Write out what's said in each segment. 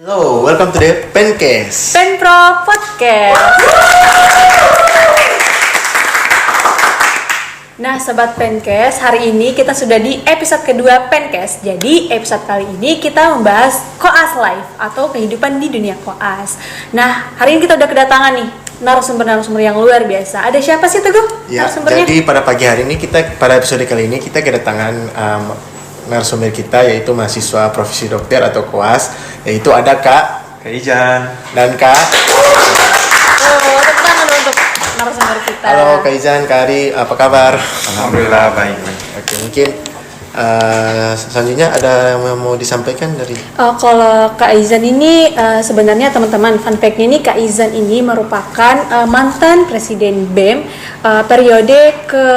Hello, welcome to the Pencast. Penpro Podcast. Nah, Sobat Pencast, hari ini kita sudah di episode kedua Pencast. Jadi, episode kali ini kita membahas Koas Life atau kehidupan di dunia koas. Nah, hari ini kita udah kedatangan nih narasumber-narasumber yang luar biasa. Ada siapa sih Teguh? Ya, narasumbernya? jadi pada pagi hari ini pada episode kali ini kita kedatangan narasumber kita, yaitu mahasiswa profesi dokter atau koas, yaitu ada Kak Ijan dan Kak. Oh, tepuk tangan untuk narasumber kita. Halo Kak Izan, Kak Ari, apa kabar? Alhamdulillah baik. Oke, mungkin selanjutnya ada yang mau disampaikan dari Kalau Kak Izan ini sebenarnya teman-teman, fun fact-nya ini Kak Izan ini merupakan mantan Presiden BEM periode ke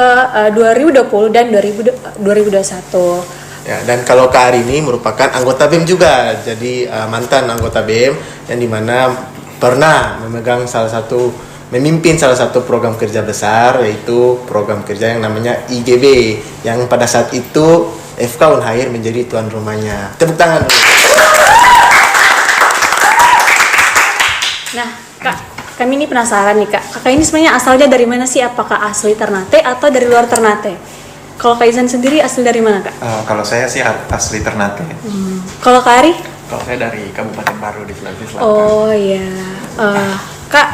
2020 dan 2021. ya, dan kalau Kak Ari ini merupakan anggota BEM juga, jadi mantan anggota BEM yang dimana pernah memimpin salah satu program kerja besar, yaitu program kerja yang namanya IGB, yang pada saat itu FK Unhair menjadi tuan rumahnya. Tepuk tangan. Nah, Kak, kami ini penasaran nih Kak. Kakak ini sebenarnya asalnya dari mana sih? Apakah asli Ternate atau dari luar Ternate? Kalau Kak Izan sendiri asli dari mana Kak? Kalau saya sih asli Ternate. Kalau Kak Ari? Kalau saya dari Kabupaten Baru di Sulawesi Selatan. Oh iya. Kak,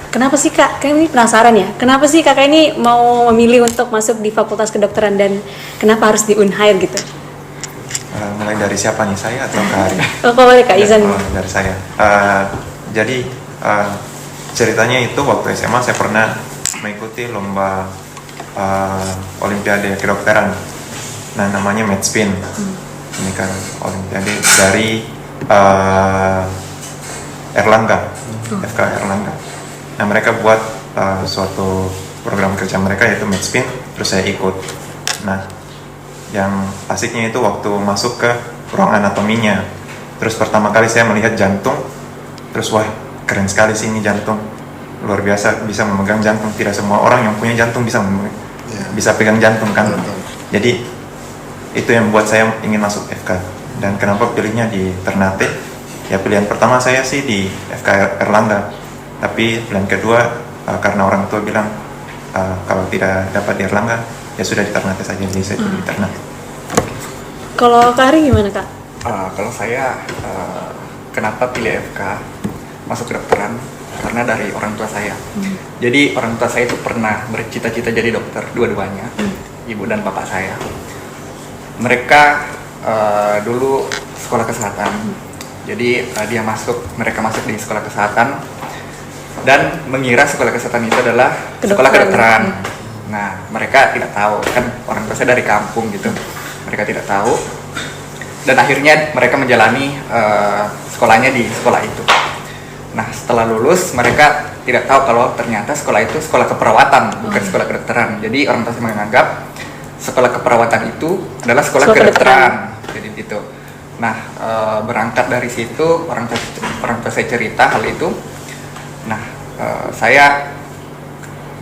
kenapa sih Kak? Kami ini penasaran ya. Kenapa sih Kakak ini mau memilih untuk masuk di Fakultas Kedokteran dan kenapa harus di Unhair gitu? Mulai dari siapa nih, saya atau Kak Ari? Oh, boleh Kak Izan. Dari saya. Jadi ceritanya itu waktu SMA saya pernah mengikuti lomba Olimpiade Kedokteran. Nah, namanya Medspin. Ini kan Olimpiade dari Erlangga, FK Erlangga. Nah, mereka buat suatu program kerja mereka yaitu Medspin, terus saya ikut. Nah, yang asiknya itu waktu masuk ke ruang anatominya. Terus pertama kali saya melihat jantung, terus wah keren sekali sih ini jantung, luar biasa bisa memegang jantung. Tidak semua orang yang punya jantung bisa pegang jantung kan. Jadi itu yang buat saya ingin masuk FK. Dan kenapa pilihnya di Ternate? Ya pilihan pertama saya sih di FK Erlangga, tapi pilihan kedua karena orang tua bilang kalau tidak dapat di Erlangga ya sudah di Ternate saja, jadi saya pilih di Ternate. Kalau Kak Ari gimana Kak? Kalau saya kenapa pilih FK masuk kedokteran? Karena dari orang tua saya. Jadi orang tua saya itu pernah bercita-cita jadi dokter, dua-duanya, ibu dan bapak saya. Mereka dulu sekolah kesehatan. Jadi mereka masuk di sekolah kesehatan dan mengira sekolah kesehatan itu adalah sekolah kedokteran. Nah, mereka tidak tahu, kan orang tua saya dari kampung gitu. Mereka tidak tahu. Dan akhirnya mereka menjalani sekolahnya di sekolah itu. Nah, setelah lulus mereka tidak tahu kalau ternyata sekolah itu sekolah keperawatan, bukan sekolah kedokteran. Jadi orang tua saya menganggap sekolah keperawatan itu adalah sekolah kedokteran. Jadi itu. Nah, berangkat dari situ orang tua saya cerita hal itu. Nah, saya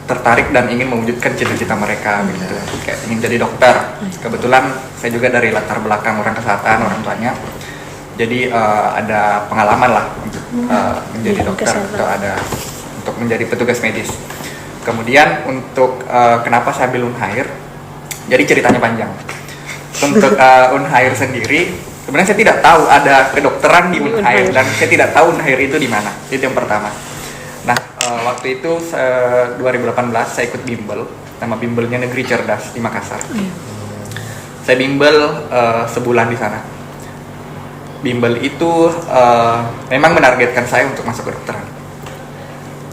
tertarik dan ingin mewujudkan cita-cita mereka gitu. Kayak ingin jadi dokter. Kebetulan saya juga dari latar belakang orang kesehatan, orang tuanya. Jadi ada pengalaman lah untuk menjadi dokter atau untuk menjadi petugas medis. Kemudian untuk kenapa saya ambil Unhair? Jadi ceritanya panjang. Untuk Unhair sendiri, sebenarnya saya tidak tahu ada kedokteran di Unhair dan saya tidak tahu Unhair itu di mana. Itu yang pertama. Nah, waktu itu 2018 saya ikut bimbel, nama bimbelnya Negeri Cerdas di Makassar. Saya bimbel sebulan di sana. Bimbel itu memang menargetkan saya untuk masuk kedokteran.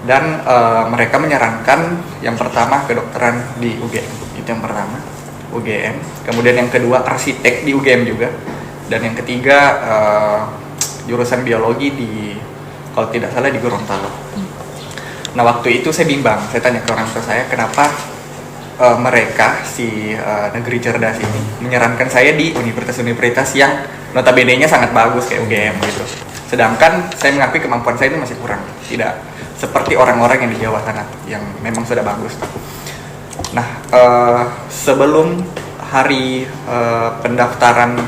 Dan mereka menyarankan yang pertama kedokteran di UGM. Itu yang pertama, UGM. Kemudian yang kedua arsitek di UGM juga. Dan yang ketiga jurusan biologi kalau tidak salah di Gorontalo. Nah, waktu itu saya bimbang. Saya tanya ke orang tua saya kenapa mereka Negeri Cerdas ini menyarankan saya di universitas-universitas yang notabene-nya sangat bagus kayak UGM gitu. Sedangkan saya mengakui kemampuan saya itu masih kurang. Tidak seperti orang-orang yang di Jawa sana yang memang sudah bagus. Nah, sebelum hari pendaftaran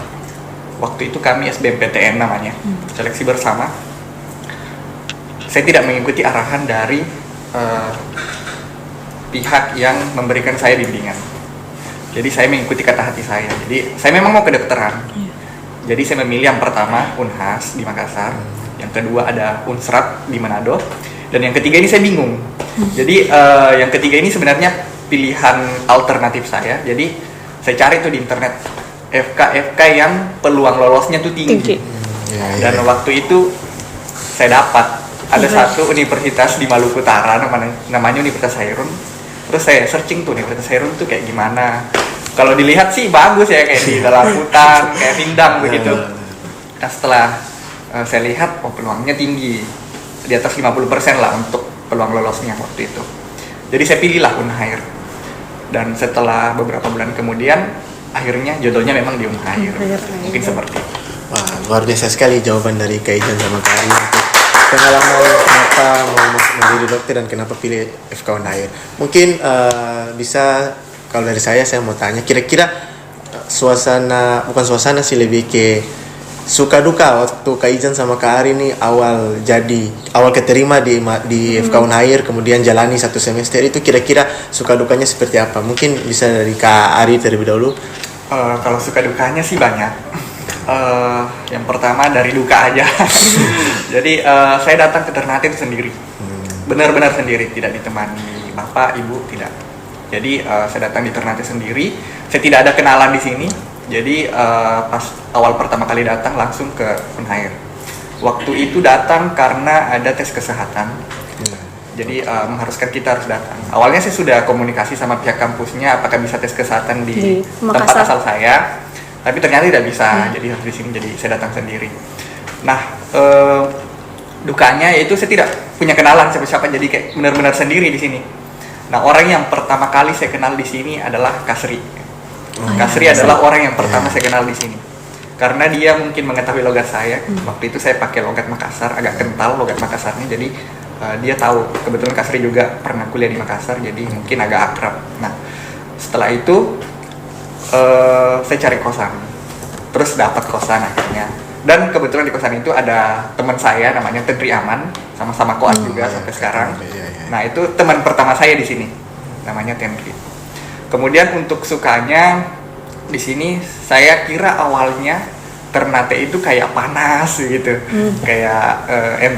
waktu itu kami SBMPTN namanya, seleksi bersama. Saya tidak mengikuti arahan dari pihak yang memberikan saya bimbingan. Jadi saya mengikuti kata hati saya. Jadi saya memang mau kedokteran. Jadi saya memilih yang pertama Unhas di Makassar, yang kedua ada Unsrat di Manado, dan yang ketiga ini saya bingung. Jadi yang ketiga ini sebenarnya pilihan alternatif saya. Jadi saya cari tuh di internet FK yang peluang lolosnya tuh tinggi. Dan waktu itu saya dapat ada satu universitas di Maluku Utara namanya Universitas Hairun. Terus saya searching tuh Universitas Hairun tuh kayak gimana. Kalau dilihat sih bagus ya, kayak di dalam hutan, kayak Pindang begitu. Nah setelah saya lihat, oh peluangnya tinggi, di atas 50% lah untuk peluang lolosnya waktu itu. Jadi saya pilihlah Unhair. Dan setelah beberapa bulan kemudian, akhirnya jodohnya memang di Unhair. Mungkin seperti itu. Wah, luar biasa sekali jawaban dari Kak Ijan sama Kak Ari untuk pengalaman kenapa mau menjadi dokter dan kenapa pilih FK Unhair. Mungkin bisa, kalau dari saya mau tanya, kira-kira bukan suasana sih, lebih ke suka duka waktu Kak Ijan sama Kak Ari ini awal keterima di FK Unhair, kemudian jalani 1 semester, itu kira-kira suka dukanya seperti apa? Mungkin bisa dari Kak Ari terlebih dahulu. Kalau suka dukanya sih banyak. Yang pertama dari duka aja. Jadi saya datang ke Ternate itu sendiri, benar-benar sendiri, tidak ditemani bapak, ibu, tidak. Jadi saya datang di Ternate sendiri, saya tidak ada kenalan di sini. Jadi pas awal pertama kali datang langsung ke Unhair. Waktu itu datang karena ada tes kesehatan. Jadi mengharuskan kita harus datang. Awalnya saya sudah komunikasi sama pihak kampusnya apakah bisa tes kesehatan di tempat asal saya, tapi ternyata tidak bisa. Jadi harus di sini. Jadi saya datang sendiri. Nah, dukanya yaitu saya tidak punya kenalan siapa-siapa. Jadi kayak benar-benar sendiri di sini. Nah, orang yang pertama kali saya kenal di sini adalah Kasri. Kasri adalah orang yang pertama saya kenal di sini. Karena dia mungkin mengetahui logat saya. Waktu itu saya pakai logat Makassar, agak kental logat Makassarnya. Jadi dia tahu. Kebetulan Kasri juga pernah kuliah di Makassar, jadi mungkin agak akrab. Nah, setelah itu saya cari kosan. Terus dapat kosan akhirnya. Dan kebetulan di kosan itu ada teman saya namanya Tedri Aman, sama-sama koas juga sampai sekarang. Nah, itu teman pertama saya di sini. Namanya Tedri. Kemudian untuk sukanya di sini saya kira awalnya Ternate itu kayak panas gitu. Kayak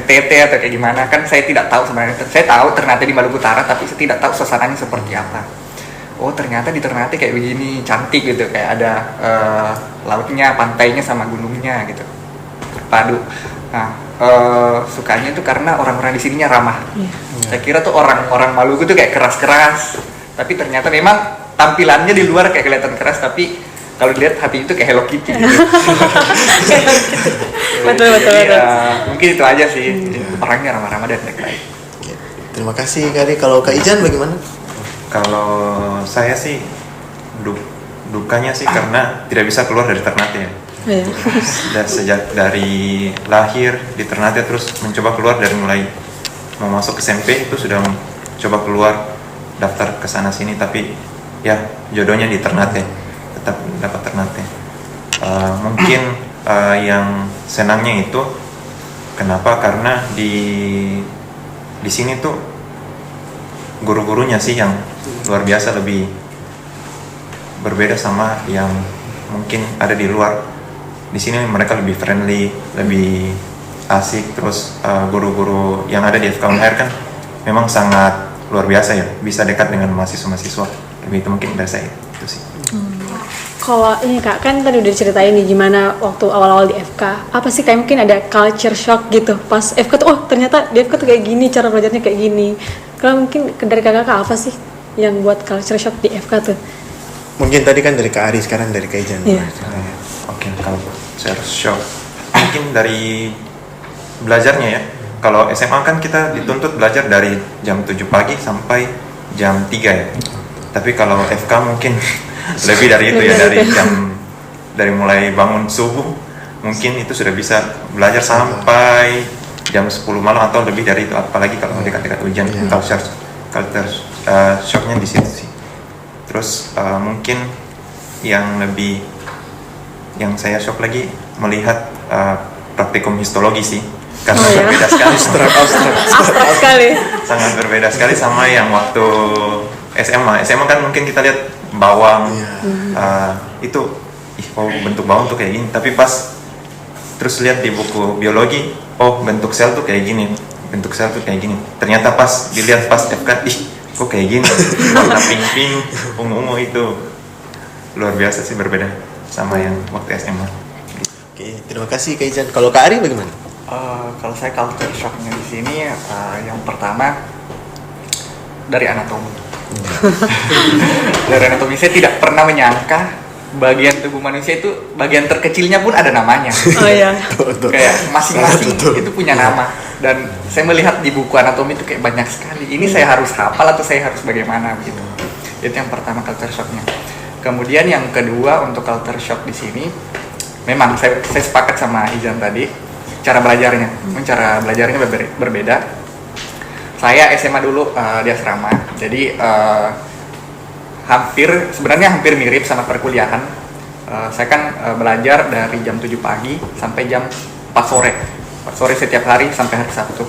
NTT atau kayak gimana, kan saya tidak tahu sebenarnya. Saya tahu Ternate di Maluku Utara, tapi saya tidak tahu suasananya seperti apa. Oh, ternyata di Ternate kayak begini, cantik gitu, kayak ada lautnya, pantainya sama gunungnya gitu. Padu. Nah, sukanya itu karena orang-orang di sininya ramah. Saya kira tuh orang-orang Maluku tuh kayak keras-keras, tapi ternyata memang tampilannya di luar kayak kelihatan keras, tapi kalau dilihat hati itu kayak Hello Kitty gitu. Betul. Mungkin itu aja sih. Orangnya ramah-ramah dan baik-baik. Terima kasih Kak Ari. Kalau Kak Ijan bagaimana? Kalau saya sih dukanya sih karena tidak bisa keluar dari Ternate ya. Dan sejak dari lahir di Ternate terus mencoba keluar, dari mulai mau masuk SMP itu sudah coba keluar, daftar ke sana sini, tapi ya jodohnya di Ternate, tetap dapat Ternate. Mungkin yang senangnya itu kenapa? Karena di sini tuh guru-gurunya sih yang luar biasa, lebih berbeda sama yang mungkin ada di luar. Di sini mereka lebih friendly, lebih asik. Terus guru-guru yang ada di FK Unhair kan memang sangat luar biasa ya, bisa dekat dengan mahasiswa-mahasiswa. Lebih itu mungkin dari saya itu sih. Kalau ini Kak, kan tadi udah diceritain nih gimana waktu awal-awal di FK. Apa sih kayak mungkin ada culture shock gitu pas FK tuh, oh ternyata di FK tuh kayak gini, cara belajarnya kayak gini. Kalau mungkin dari kakak apa sih yang buat culture shock di FK tuh? Mungkin tadi kan dari Kak Ari, sekarang dari Kak Ijan. Oke, kalau culture shock mungkin dari belajarnya ya. Kalau SMA kan kita dituntut belajar dari jam 7 pagi sampai jam 3 ya. Tapi kalau FK mungkin lebih dari itu ya, dari mulai bangun subuh mungkin itu sudah bisa belajar sampai jam 10 malam atau lebih dari itu, apalagi kalau dekat-dekat ujian. Culture shocknya di situ sih. Terus mungkin yang saya shock lagi melihat praktikum histologi sih, karena Oh, ya? berbeda sekali. Abstrak sekali. Sangat berbeda sekali sama yang waktu SMA. SMA kan mungkin kita lihat bawang, itu bentuk bawang tuh kayak gini. Tapi pas terus lihat di buku biologi, bentuk sel tuh kayak gini, bentuk sel tuh kayak gini. Ternyata pas dilihat pas FK, kok kayak gini, warna pink-pink, ungu-ungu, itu luar biasa sih, berbeda sama yang waktu SMA. Oke, terima kasih Kak Ijan. Kalau Kak Ari bagaimana? Kalau saya culture shocknya di sini, yang pertama dari anatomi. Dari anatomi, saya tidak pernah menyangka bagian tubuh manusia itu bagian terkecilnya pun ada namanya. Oh iya. Kayak masing-masing itu punya nama. Dan saya melihat di buku anatomi itu kayak banyak sekali. Ini saya harus hafal atau saya harus bagaimana begitu. Itu yang pertama, culture shocknya. Kemudian yang kedua untuk culture shock di sini, memang saya sepakat sama Izan tadi, cara belajarnya. Cara belajarnya berbeda. Saya SMA dulu di asrama, jadi sebenarnya hampir mirip sama perkuliahan. Saya kan belajar dari jam 7 pagi sampai jam 4 sore. 4 sore setiap hari sampai hari Sabtu.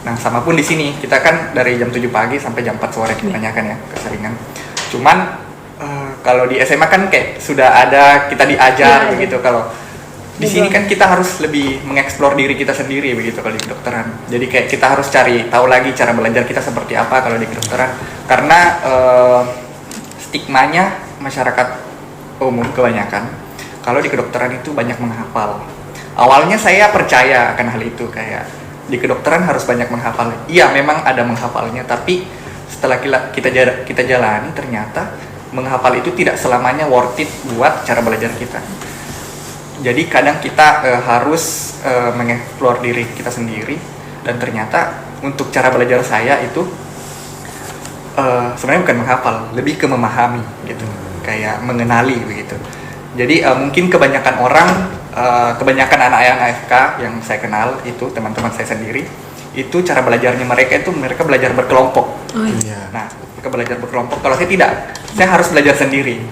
Nah, sama pun di sini, kita kan dari jam 7 pagi sampai jam 4 sore kebanyakan ya, keseringan. Cuman kalau di SMA kan kayak sudah ada, kita diajar begitu. Kalau di sini kan kita harus lebih mengeksplor diri kita sendiri begitu kalau di kedokteran. Jadi kayak kita harus cari tahu lagi cara belajar kita seperti apa kalau di kedokteran. Karena stigmanya masyarakat umum kebanyakan kalau di kedokteran itu banyak menghafal. Awalnya saya percaya akan hal itu, kayak di kedokteran harus banyak menghafal. Iya, memang ada menghafalnya, tapi setelah kita jalani ternyata menghafal itu tidak selamanya worth it buat cara belajar kita. Jadi kadang kita harus mengeksplor diri kita sendiri, dan ternyata untuk cara belajar saya itu sebenarnya bukan menghafal, lebih ke memahami gitu, kayak mengenali begitu. Jadi mungkin kebanyakan orang, kebanyakan anak yang AFK yang saya kenal itu teman-teman saya sendiri, itu cara belajarnya mereka belajar berkelompok. Nah, mereka belajar berkelompok. Kalau saya tidak, saya harus belajar sendiri.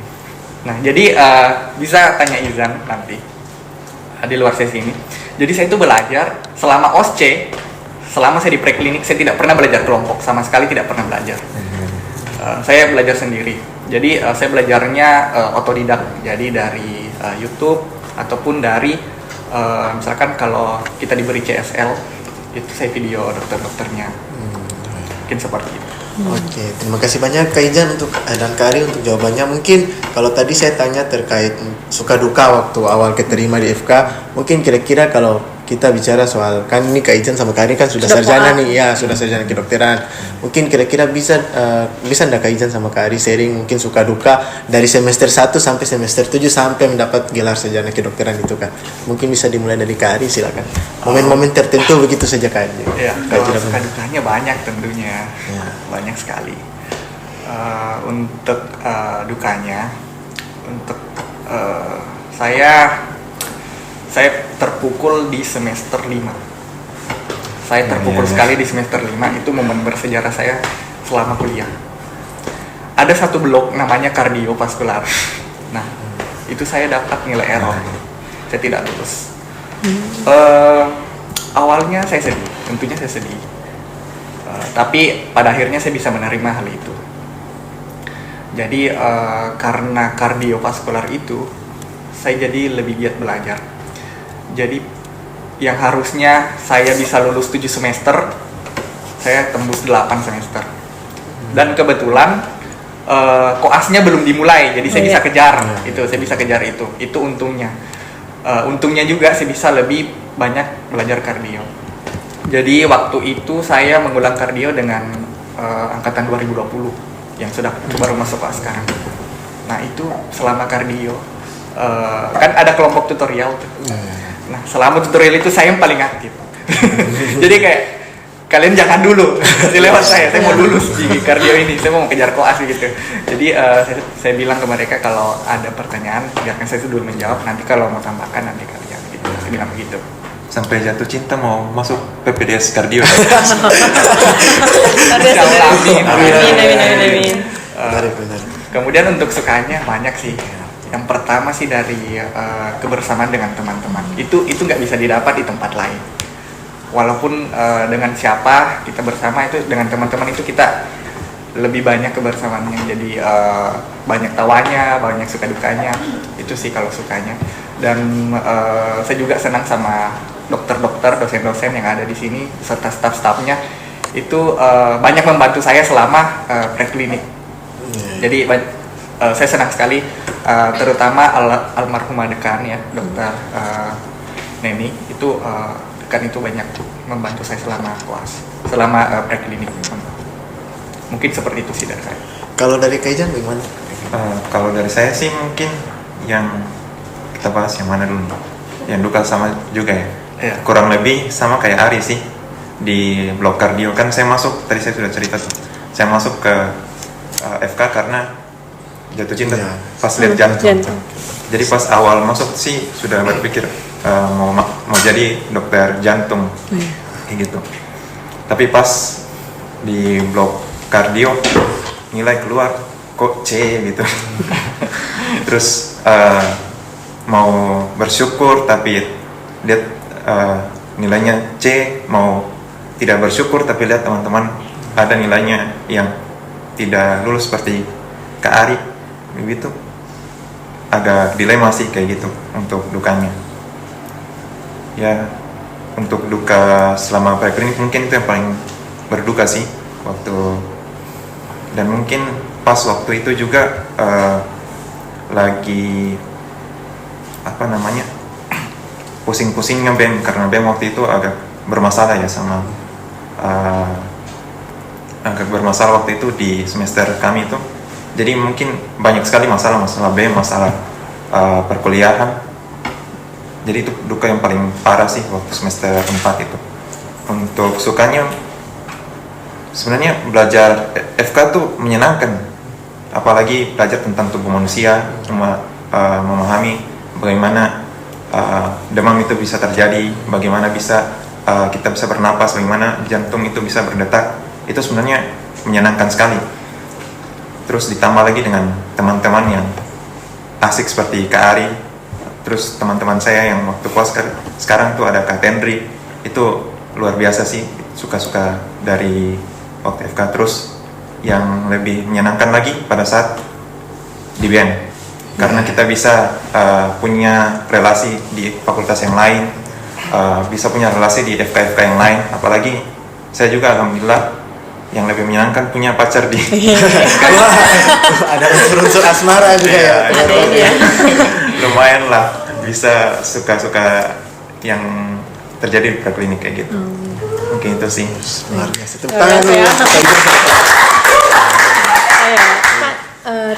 Nah, jadi bisa tanya Izan nanti di luar sesi ini. Jadi saya itu belajar selama OSCE, selama saya di preklinik, saya tidak pernah belajar kelompok, sama sekali tidak pernah belajar. Saya belajar sendiri. Jadi saya belajarnya otodidak. Jadi dari YouTube ataupun dari misalkan kalau kita diberi CSL, itu saya video dokter-dokternya. Mungkin seperti itu. Oke, terima kasih banyak Kak Ijan dan Kak Ari untuk jawabannya. Mungkin kalau tadi saya tanya terkait suka duka waktu awal keterima di FK, mungkin kira-kira kalau kita bicara soal, kan ini Kak Ijan sama Kak Ari kan sudah sarjana nih, ya sudah sarjana kedokteran. Mungkin kira-kira bisa ndak Kak Ijan sama Kak Ari sharing mungkin suka duka dari semester 1 sampai semester 7 sampai mendapat gelar sarjana kedokteran itu kan. Mungkin bisa dimulai dari Kak Ari, silakan. Momen-momen tertentu begitu saja Kak Ari. Ya, kalau suka dukanya banyak tentunya. Banyak sekali. Untuk dukanya, untuk saya terpukul di semester 5. Saya terpukul sekali di semester 5. Itu momen bersejarah saya selama kuliah. Ada satu blok namanya kardiovaskular. Nah, itu saya dapat nilai error. Saya tidak lulus. Awalnya saya sedih, tentunya saya sedih. Tapi pada akhirnya saya bisa menerima hal itu. Jadi karena kardiovaskular itu, saya jadi lebih giat belajar. Jadi yang harusnya saya bisa lulus 7 semester, saya tembus 8 semester. Dan kebetulan koasnya belum dimulai, jadi saya bisa kejar itu, saya bisa kejar itu. Itu untungnya. Untungnya juga saya bisa lebih banyak belajar kardio. Jadi waktu itu saya mengulang kardio dengan angkatan 2020 yang sudah baru masuk kelas sekarang. Nah, itu selama kardio kan ada kelompok tutorial tuh. Nah, selama tutorial itu saya yang paling aktif. Jadi kayak kalian jangan dulu lewat saya mau lulus di kardio ini, saya mau kejar koas gitu. Jadi saya bilang ke mereka kalau ada pertanyaan biarkan saya dulu menjawab, nanti kalau mau tambahkan nanti kalian gitu. Saya bilang begitu. Sampai jatuh cinta mau masuk PPDS kardio. Amin. Benar. Kemudian untuk sukanya banyak sih. Yang pertama sih dari kebersamaan dengan teman-teman. Itu nggak bisa didapat di tempat lain. Walaupun dengan siapa kita bersama, itu dengan teman-teman itu kita lebih banyak kebersamaannya. Jadi banyak tawanya, banyak suka dukanya. Itu sih kalau sukanya. Dan saya juga senang sama dokter-dokter, dosen-dosen yang ada di sini serta staf-stafnya. Itu banyak membantu saya selama preklinik. Jadi saya senang sekali, terutama almarhumah dekan ya, dokter Neni itu dekan itu banyak membantu saya selama koas, selama preklinik. Mungkin seperti itu sih dari saya. Kalau dari Kaijan bagaimana? Kalau dari saya sih mungkin yang kita bahas yang mana dulu? Yang duka sama juga ya. Iya. Kurang lebih sama kayak Ari sih. Di blok kardio kan saya masuk, tadi saya sudah cerita tuh. Saya masuk ke FK karena jatuh cinta pas lihat jantung. Jadi pas awal masuk sih sudah berpikir mau jadi dokter jantung kayak gitu. Tapi pas di blok kardio nilai keluar kok C gitu. Terus mau bersyukur tapi lihat nilainya C, mau tidak bersyukur tapi lihat teman-teman ada nilainya yang tidak lulus seperti Kak Ari, begitu agak dilema sih kayak gitu untuk dukanya. Ya untuk duka selama preklinik mungkin itu yang paling berduka sih waktu, dan mungkin pas waktu itu juga lagi apa namanya pusing-pusingnya BEM, karena BEM waktu itu agak bermasalah ya sama agak bermasalah waktu itu di semester kami itu. Jadi mungkin banyak sekali masalah BEM, masalah perkuliahan. Jadi itu duka yang paling parah sih waktu semester 4 itu. Untuk sukanya sebenarnya belajar FK tuh menyenangkan, apalagi belajar tentang tubuh manusia, memahami bagaimana demam itu bisa terjadi, bagaimana bisa kita bisa bernapas, bagaimana jantung itu bisa berdetak. Itu sebenarnya menyenangkan sekali. Terus ditambah lagi dengan teman-teman yang asik seperti Kak Ari, terus teman-teman saya yang waktu kuas sekarang tuh ada Kak Tendri, itu luar biasa sih, suka-suka dari waktu FK. Terus yang lebih menyenangkan lagi pada saat di BN, karena kita bisa punya relasi di fakultas yang lain, bisa punya relasi di FK-FK yang lain. Apalagi saya juga alhamdulillah yang lebih menyenangkan punya pacar di Ada unsur-unsur asmara juga ya. Lumayan lah, bisa suka-suka yang terjadi di preklinik kayak gitu. Mungkin itu sih. Luar biasa. Tepuk tangan dulu.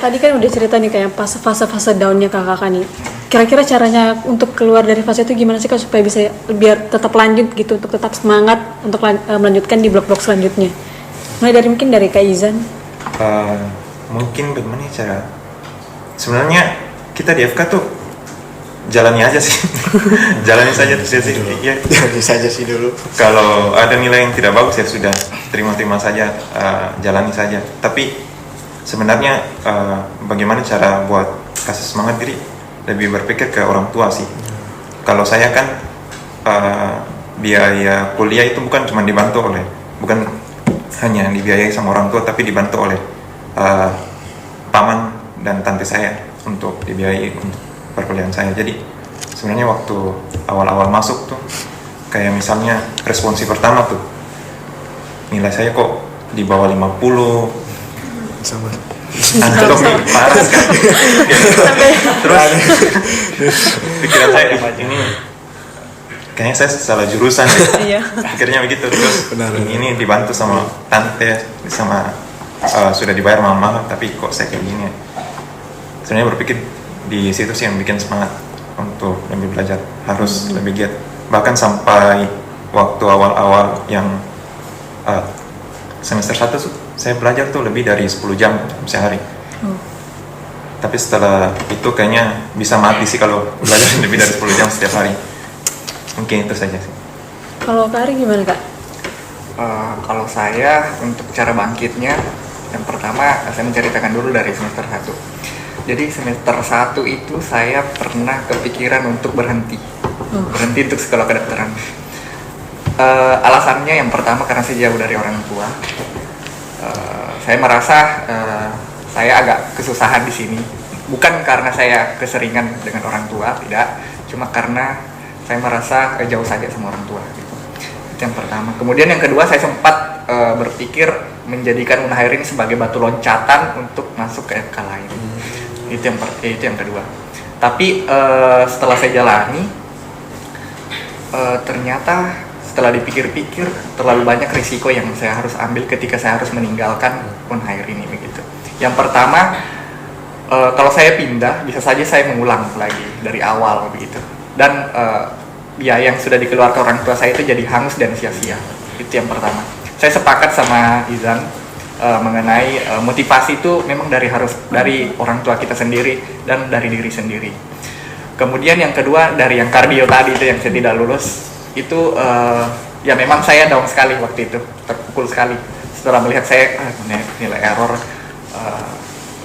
Tadi kan udah cerita nih kayak pas fase-fase downnya kakak nih. Kira-kira caranya untuk keluar dari fase itu gimana sih kak, supaya bisa biar tetap lanjut gitu, untuk tetap semangat untuk melanjutkan di blok-blok selanjutnya? Mulai mungkin dari Kak Izan. Mungkin bagaimana cara? Sebenarnya kita di FK tuh jalani aja sih. Jalani saja terus sih. Iya. Jalani saja sih dulu. Kalau ada nilai yang tidak bagus ya sudah, terima saja, jalani saja. Tapi sebenarnya bagaimana cara buat kasih semangat diri, lebih berpikir ke orang tua sih. Kalau saya kan biaya kuliah itu bukan cuma dibantu bukan hanya dibiayai sama orang tua, tapi dibantu oleh paman dan tante saya untuk dibiayai untuk perkuliahan saya. Jadi sebenarnya waktu awal-awal masuk tuh kayak misalnya responsi pertama tuh nilai saya kok di bawah 50 Sama. anjlok nih, parah kan. Terus pikiran saya ini kayaknya saya salah jurusan ya. Akhirnya begitu. Terus ini dibantu sama tante, sama sudah dibayar mama, tapi kok saya kayak gini ya. Sebenarnya berpikir di situ sih yang bikin semangat untuk lebih belajar, harus lebih giat. Bahkan sampai waktu awal-awal yang semester 1 saya belajar tuh lebih dari 10 jam sehari. Tapi setelah itu kayaknya bisa mati sih kalau belajar lebih dari 10 jam setiap hari. Mungkin itu saja sih. Kalau Kak Ari gimana Kak? Kalau saya untuk cara bangkitnya, yang pertama saya menceritakan dulu dari semester 1. Jadi semester 1 itu saya pernah kepikiran untuk berhenti untuk sekolah kedokteran. Alasannya yang pertama karena saya jauh dari orang tua. Saya merasa saya agak kesusahan di sini. Bukan karena saya keseringan dengan orang tua, tidak. Cuma karena saya merasa jauh saja sama orang tua. Gitu. Itu yang pertama. Kemudian yang kedua, saya sempat berpikir menjadikan Unair ini sebagai batu loncatan untuk masuk ke FK lain. Itu yang kedua. Tapi setelah saya jalani, ternyata setelah dipikir-pikir terlalu banyak risiko yang saya harus ambil ketika saya harus meninggalkan Unair ini begitu. Yang pertama, kalau saya pindah bisa saja saya mengulang lagi dari awal begitu. Dan biaya yang sudah dikeluarkan orang tua saya itu jadi hangus dan sia-sia. Itu yang pertama. Saya sepakat sama Izan mengenai motivasi itu memang dari orang tua kita sendiri dan dari diri sendiri. Kemudian yang kedua, dari yang kardio tadi itu yang saya tidak lulus itu ya memang saya down sekali waktu itu, terpukul sekali setelah melihat saya nilai error.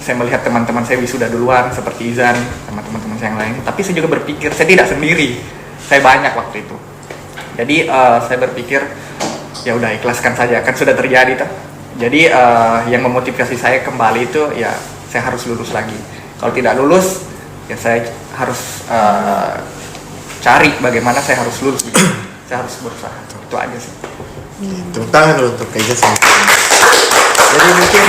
Saya melihat teman-teman saya wisuda duluan seperti Izan sama teman-teman saya yang lain, tapi saya juga berpikir saya tidak sendiri, saya banyak waktu itu. Jadi saya berpikir ya udah ikhlaskan saja, kan sudah terjadi toh. Jadi yang memotivasi saya kembali itu ya saya harus lulus lagi. Kalau tidak lulus ya saya harus cari bagaimana saya harus lulus. Saya harus berusaha. Itu aja sih. Tepuk tangan dulu untuk Kaizen sama Kari. Jadi mungkin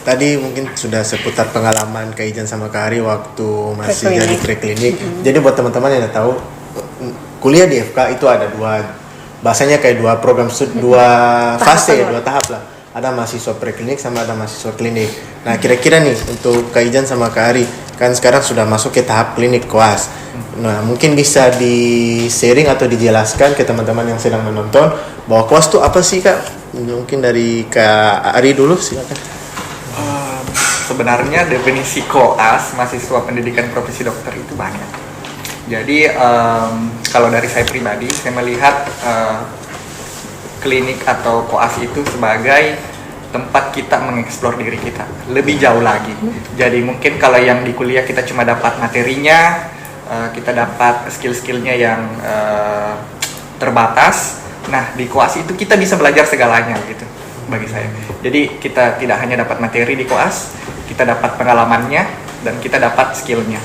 tadi mungkin sudah seputar pengalaman Kaizen sama Kari waktu masih jadi preklinik. Jadi buat teman-teman yang udah tahu, kuliah di FK itu ada bahasanya kayak dua program dua fase, dua tahap lah. Ada mahasiswa preklinik sama ada mahasiswa klinik. Nah, kira-kira nih untuk Kaizen sama Kari kan sekarang sudah masuk ke tahap klinik koas. Nah, mungkin bisa di-sharing atau dijelaskan ke teman-teman yang sedang menonton bahwa koas itu apa sih, Kak? Mungkin dari Kak Ari dulu, silakan. Sebenarnya definisi koas, mahasiswa pendidikan profesi dokter, itu banyak. Jadi kalau dari saya pribadi, saya melihat klinik atau koas itu sebagai tempat kita mengeksplor diri kita lebih jauh lagi. Jadi mungkin kalau yang di kuliah kita cuma dapat materinya, kita dapat skill-skillnya yang terbatas. Nah, di koas itu kita bisa belajar segalanya gitu bagi saya. Jadi kita tidak hanya dapat materi di koas, kita dapat pengalamannya dan kita dapat skillnya.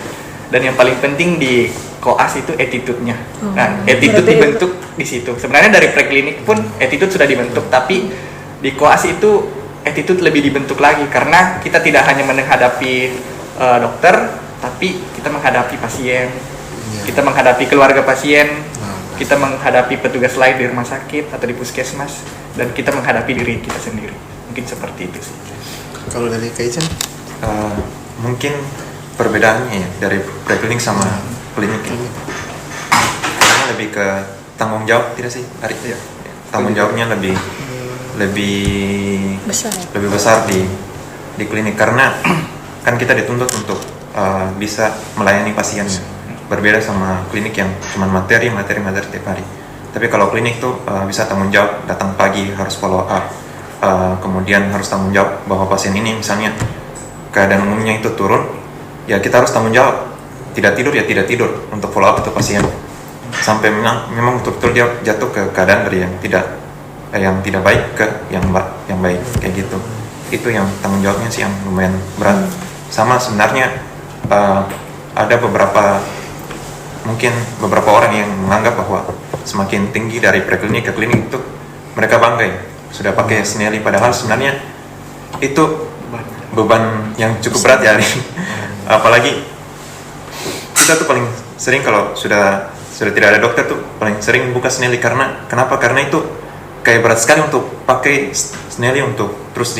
Dan yang paling penting di koas itu attitude-nya. Nah, attitude dibentuk di situ. Sebenarnya dari preklinik pun attitude sudah dibentuk, tapi di koas itu attitude lebih dibentuk lagi karena kita tidak hanya menghadapi dokter, tapi kita menghadapi pasien, kita menghadapi keluarga pasien, kita menghadapi petugas lain di rumah sakit atau di puskesmas, dan kita menghadapi diri kita sendiri. Mungkin seperti itu sih. Kalau dari Kaizen? Mungkin perbedaannya ya dari preklinik sama klinik ini karena lebih ke tanggung jawab, tidak sih Ari? Ya. Tanggung jawabnya lebih besar di klinik karena kan kita dituntut untuk bisa melayani pasiennya, berbeda sama klinik yang cuma materi tiap hari. Tapi kalau klinik tuh bisa tanggung jawab, datang pagi harus follow up, kemudian harus tanggung jawab bahwa pasien ini misalnya keadaan umumnya itu turun, ya kita harus tanggung jawab. Tidak tidur ya tidak tidur untuk follow up itu pasien sampai memang betul-betul dia jatuh ke keadaan dari yang tidak baik ke yang baik kayak gitu. Itu yang tanggung jawabnya sih yang lumayan berat. Sama sebenarnya ada beberapa orang yang menganggap bahwa semakin tinggi dari preklinik ke klinik itu mereka bangga ya sudah pakai Snelly, padahal sebenarnya itu beban yang cukup berat ya. Apalagi kita tuh paling sering kalau sudah tidak ada dokter tuh paling sering buka Snelly kenapa? Karena itu kayak berat sekali untuk pakai Snelly untuk terus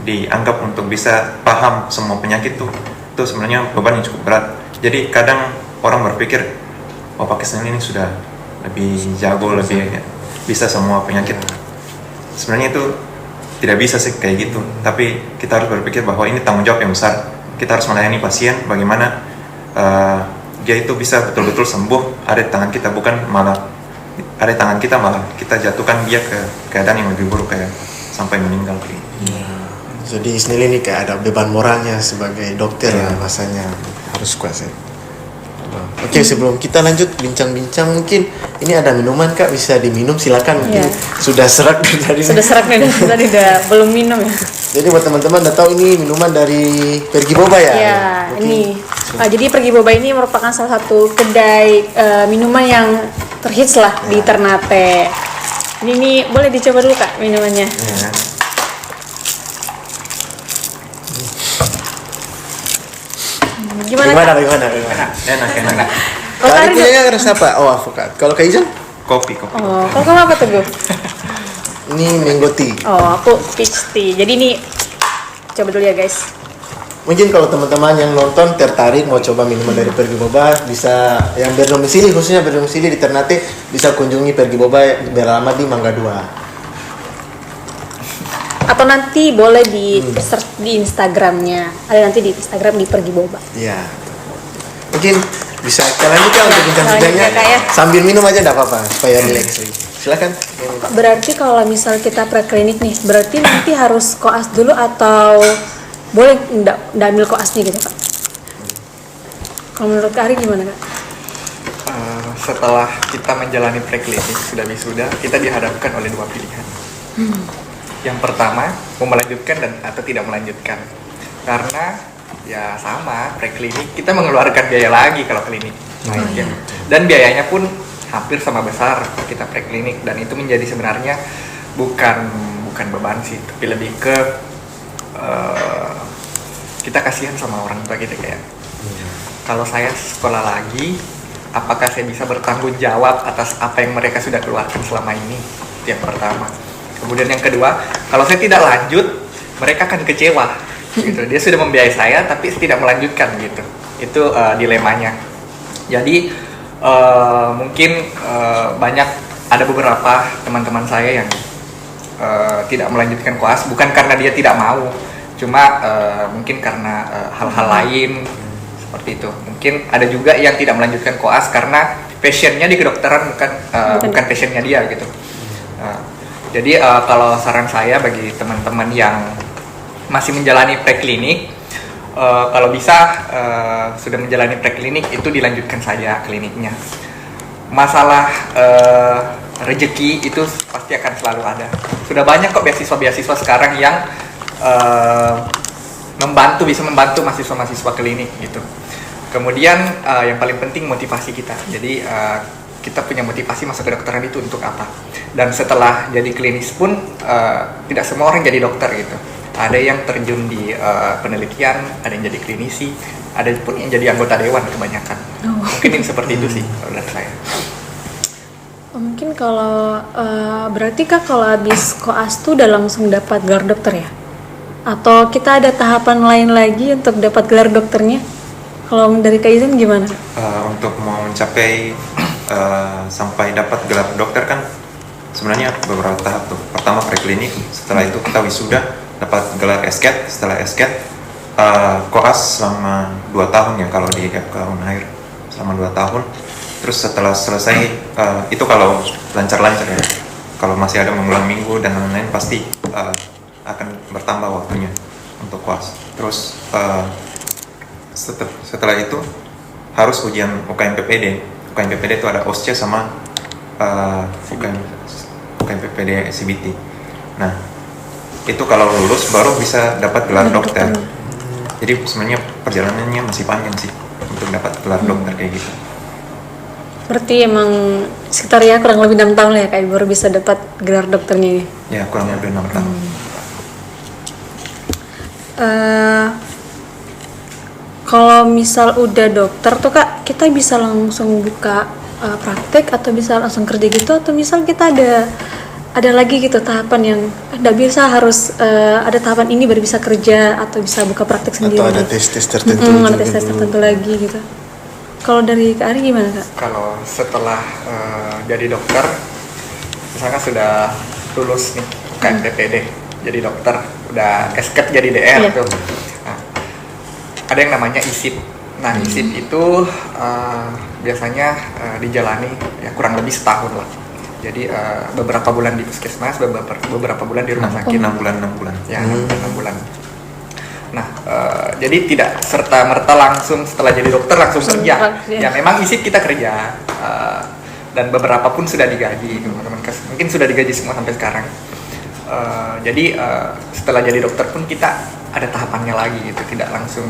dianggap untuk bisa paham semua penyakit tuh. Itu sebenarnya beban yang cukup berat. Jadi kadang orang berpikir pakai Snelly ini sudah lebih jago, lebih bisa semua penyakit. Sebenarnya itu tidak bisa sih kayak gitu. Tapi kita harus berpikir bahwa ini tanggung jawab yang besar. Kita harus melayani pasien bagaimana dia itu bisa betul-betul sembuh, ada di tangan kita, bukan malah ada di tangan kita malah kita jatuhkan dia ke keadaan yang lebih buruk kayak sampai meninggal. Jadi Isnil ini kayak ada beban moralnya sebagai dokter ya, rasanya harus kuat ya. Oke, sebelum kita lanjut bincang-bincang, mungkin ini ada minuman Kak, bisa diminum silakan. Mungkin sudah serak dari Sudah serak nih tadi belum minum ya. Jadi buat teman-teman udah tahu ini minuman dari Pergi Boba ya. Ya, Oke. ini. Jadi Pergi Boba ini merupakan salah satu kedai minuman yang terhits lah di Ternate. Ini nih boleh dicoba dulu Kak minumannya. Ya. Gimana? Gimana? Enak. Oh, Kali tarik punyanya rasa apa? Oh, avokat. Kalau Kak Izan? Kopi. Oh, kalau kamu apa tuh Gu? Ini mango tea. Oh, aku peach tea. Jadi ini coba dulu ya guys. Mungkin kalau teman-teman yang nonton tertarik mau coba minuman dari Pergi Boba, bisa yang berdomisili, khususnya berdomisili di Ternate, bisa kunjungi Pergi Boba beralamat di Mangga 2. Atau nanti boleh di search di Instagramnya. Ada nanti di Instagram di Pergi Boba. Iya. Mungkin bisa kita lanjutkan untuk bincang-bincangnya lanjut ya, Kak, ya. sambil minum aja enggak apa-apa supaya relax. Silakan. Berarti kalau misal kita preklinik nih, berarti nanti harus koas dulu atau boleh nggak ambil koasnya gitu Kak? Kalau menurut Kak Ari gimana Kak? Setelah kita menjalani preklinik sudah wisuda, kita dihadapkan oleh dua pilihan. Yang pertama, mau melanjutkan dan atau tidak melanjutkan. Karena ya sama, preklinik kita mengeluarkan biaya lagi kalau klinik. Ya. Dan biayanya pun hampir sama besar kita preklinik, dan itu menjadi sebenarnya bukan beban sih, tapi lebih ke kita kasihan sama orang tua kita kayak. Kalau saya sekolah lagi, apakah saya bisa bertanggung jawab atas apa yang mereka sudah keluarkan selama ini? Itu yang pertama. Kemudian yang kedua, kalau saya tidak lanjut, mereka akan kecewa. Gitu. Dia sudah membiayai saya, tapi tidak melanjutkan gitu. Itu dilemanya. Jadi mungkin banyak ada beberapa teman-teman saya yang tidak melanjutkan koas, bukan karena dia tidak mau, cuma mungkin karena hal-hal lain seperti itu. Mungkin ada juga yang tidak melanjutkan koas karena passionnya di kedokteran bukan passionnya dia gitu. Jadi kalau saran saya bagi teman-teman yang masih menjalani preklinik, kalau bisa sudah menjalani preklinik itu dilanjutkan saja kliniknya. Masalah rezeki itu pasti akan selalu ada. Sudah banyak kok beasiswa sekarang yang bisa membantu mahasiswa-mahasiswa klinik gitu. Kemudian yang paling penting motivasi kita. Jadi kita punya motivasi masuk ke kedokteran itu untuk apa? Dan setelah jadi klinis pun tidak semua orang jadi dokter gitu. Ada yang terjun di penelitian, ada yang jadi klinisi, ada pun yang jadi anggota dewan kebanyakan. Mungkin seperti itu sih kalau dari saya. Mungkin kalau berarti Kak kalau habis koas tuh udah langsung dapat gelar dokter ya? Atau kita ada tahapan lain lagi untuk dapat gelar dokternya? Kalau dari Kak Izan gimana? Untuk mau mencapai sampai dapat gelar dokter kan sebenarnya beberapa tahap tuh. Pertama preklinik, setelah itu kita wisuda dapat gelar SCAT, setelah SCAT koas selama 2 tahun ya kalau di FK Unair selama 2 tahun. Terus setelah selesai itu kalau lancar-lancar ya. Kalau masih ada mengulang minggu dan lain-lain pasti akan bertambah waktunya untuk koas. Terus setelah itu harus ujian UKM PPD. UKM PPD itu ada OSCE sama UKM PPD CBT. Nah, itu kalau lulus baru bisa dapat gelar dokter. Jadi sebenarnya perjalanannya masih panjang sih untuk dapat gelar dokter kayak gitu. Berarti emang sekitar ya kurang lebih 6 tahun lah ya Kak baru bisa dapat gelar dokternya ini. Ya, kurang lebih 6 tahun. Kalau misal udah dokter tuh Kak, kita bisa langsung buka praktek atau bisa langsung kerja gitu, atau misal kita ada lagi gitu tahapan yang nggak bisa harus ada tahapan ini baru bisa kerja atau bisa buka praktek sendiri. Atau ada tes-tes tertentu. Ada tes-tes tertentu lagi gitu. Kalau dari Kak Ari gimana Kak? Kalau setelah jadi dokter, misalkan sudah lulus nih KMPPD, jadi dokter, udah SCAT jadi DR tuh. Nah, ada yang namanya ISIP. Nah, ISIP itu biasanya dijalani ya kurang lebih setahun lah. Jadi beberapa bulan di puskesmas, beberapa bulan di rumah sakit. 6 bulan. Ya, 6 bulan. Nah, jadi tidak serta merta langsung setelah jadi dokter langsung kerja. Ya memang isi kita kerja, dan beberapa pun sudah digaji, teman-teman. Mungkin sudah digaji semua sampai sekarang. Jadi setelah jadi dokter pun kita ada tahapannya lagi gitu, tidak langsung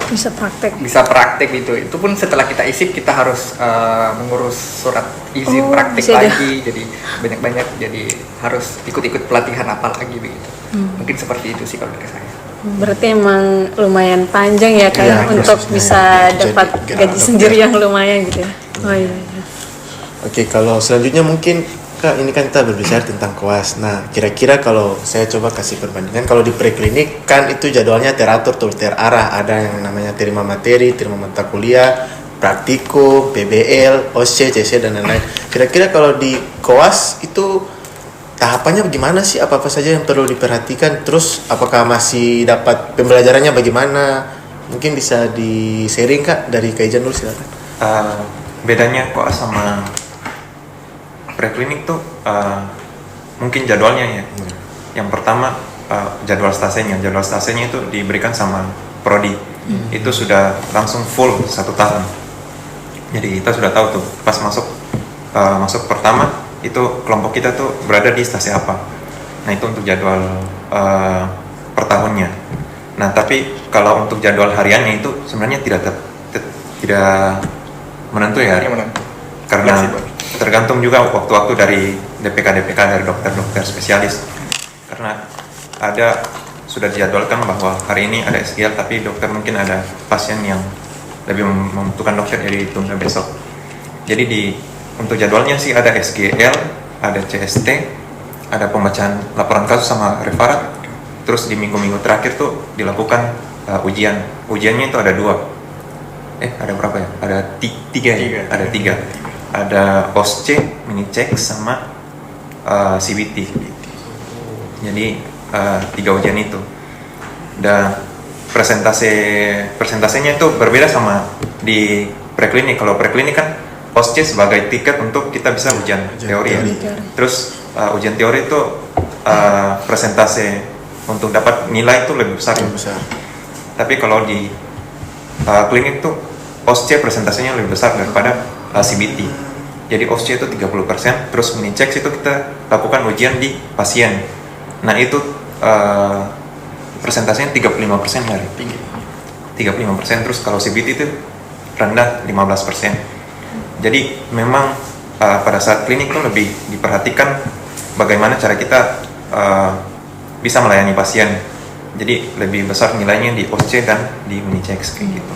bisa praktek gitu. Itu pun setelah kita isip kita harus mengurus surat izin praktek lagi, jadi banyak-banyak, jadi harus ikut-ikut pelatihan apa lagi begitu. Mungkin seperti itu sih kalau dari saya. Berarti emang lumayan panjang ya kan untuk bisa dapat gaji sendiri yang lumayan gitu ya. Oh iya. Oke, kalau selanjutnya mungkin Kak, ini kan kita berbicara tentang koas. Nah, kira-kira kalau saya coba kasih perbandingan, kalau di preklinik kan itu jadwalnya teratur, terarah. Ada yang namanya terima materi, terima mata kuliah, praktikum, PBL, OC, CC, dan lain-lain. Kira-kira kalau di koas itu tahapannya bagaimana sih? Apa-apa saja yang perlu diperhatikan? Terus apakah masih dapat pembelajarannya bagaimana? Mungkin bisa di-sharing Kak, dari Kak Ijan dulu silakan. Bedanya koas sama preklinik tuh mungkin jadwalnya ya. Yang pertama jadwal stasenya itu diberikan sama prodi. Itu sudah langsung full 1 tahun. Jadi kita sudah tahu tuh pas masuk pertama itu kelompok kita tuh berada di stase apa. Nah itu untuk jadwal per tahunnya. Nah tapi kalau untuk jadwal hariannya itu sebenarnya tidak menentu ya. Karena tergantung juga waktu-waktu dari DPK dari dokter-dokter spesialis. Karena sudah dijadwalkan bahwa hari ini ada SGL, tapi dokter mungkin ada pasien yang lebih membutuhkan dokter, jadi tunda besok. Jadi untuk jadwalnya sih ada SGL, ada CST, ada pembacaan laporan kasus sama referat. Terus di minggu-minggu terakhir tuh dilakukan ujian. Ujiannya itu ada 2. Ada berapa ya? Ada 3 ya? Ada 3. Ada OSCE, mini check, sama CBT. Jadi 3 ujian itu. Dan presentasinya itu berbeda sama di preklinik. Kalau preklinik kan OSCE sebagai tiket untuk kita bisa ujian teori ya. Terus ujian teori itu presentasi untuk dapat nilai itu lebih besar. Tapi kalau di klinik tuh OSCE presentasinya lebih besar daripada CBT. Jadi OSCE itu 30%, terus mini check itu kita lakukan ujian di pasien. Nah itu presentasinya 35% dari tinggi. 35%, terus kalau CBT itu rendah 15%. Jadi memang pada saat klinik itu lebih diperhatikan bagaimana cara kita bisa melayani pasien. Jadi lebih besar nilainya di OSCE dan di mini check kayak gitu.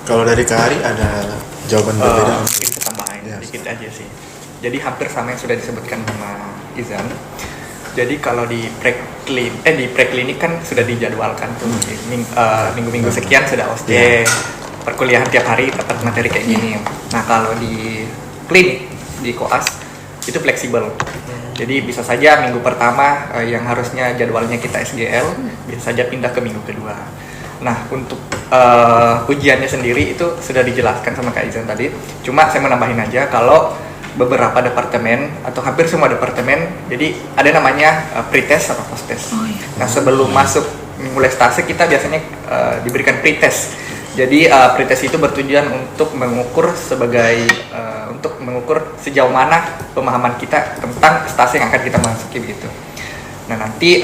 Kalau dari Kak Ari ada jawaban berbeda? Mungkin tambahin sedikit aja sih. Jadi hampir sama yang sudah disebutkan sama Izan. Jadi kalau di preklinik kan sudah dijadwalkan tuh minggu-minggu sekian sudah OSCE, perkuliahan tiap hari dapat materi kayak gini. Nah kalau di klinik di koas itu fleksibel. Jadi bisa saja minggu pertama yang harusnya jadwalnya kita SGL bisa saja pindah ke minggu kedua. Nah untuk ujiannya sendiri itu sudah dijelaskan sama Kak Izan tadi. Cuma saya menambahin aja kalau beberapa departemen atau hampir semua departemen, jadi ada namanya pre-test atau post-test. Nah sebelum masuk mulai stase kita biasanya diberikan pre-test. Jadi pre-test itu bertujuan untuk mengukur untuk mengukur sejauh mana pemahaman kita tentang stase yang akan kita masuki begitu. Nah nanti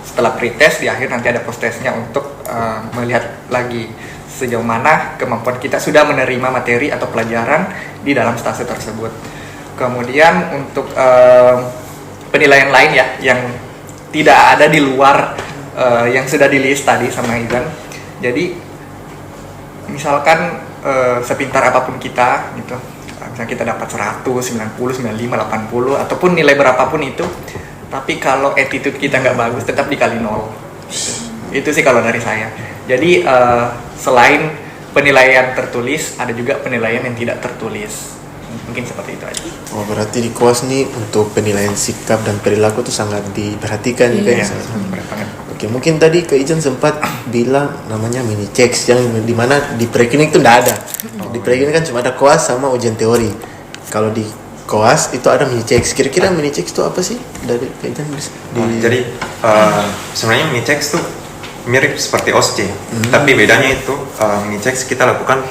setelah pre-test di akhir nanti ada post-testnya untuk melihat lagi sejauh mana kemampuan kita sudah menerima materi atau pelajaran di dalam stase tersebut. Kemudian untuk penilaian lain ya yang tidak ada di luar yang sudah di list tadi sama Izan. Jadi misalkan sepintar apapun kita gitu, misalnya kita dapat 100, 90, 95, 80 ataupun nilai berapapun itu, tapi kalau attitude kita nggak bagus tetap dikali 0. Itu sih kalau dari saya. Jadi selain penilaian tertulis ada juga penilaian yang tidak tertulis. Mungkin seperti itu aja. Oh berarti di koas nih untuk penilaian sikap dan perilaku tuh sangat diperhatikan juga ya. Oke, mungkin tadi Kak Ijan sempat bilang namanya mini checks yang dimana di preklinik itu nggak ada. Di preklinik kan cuma ada koas sama ujian teori. Kalau di koas itu ada mini checks. Kira-kira mini checks itu apa sih dari Kak Ijan? Jadi sebenarnya mini checks tuh mirip seperti OSCE, tapi bedanya itu mini checks kita lakukan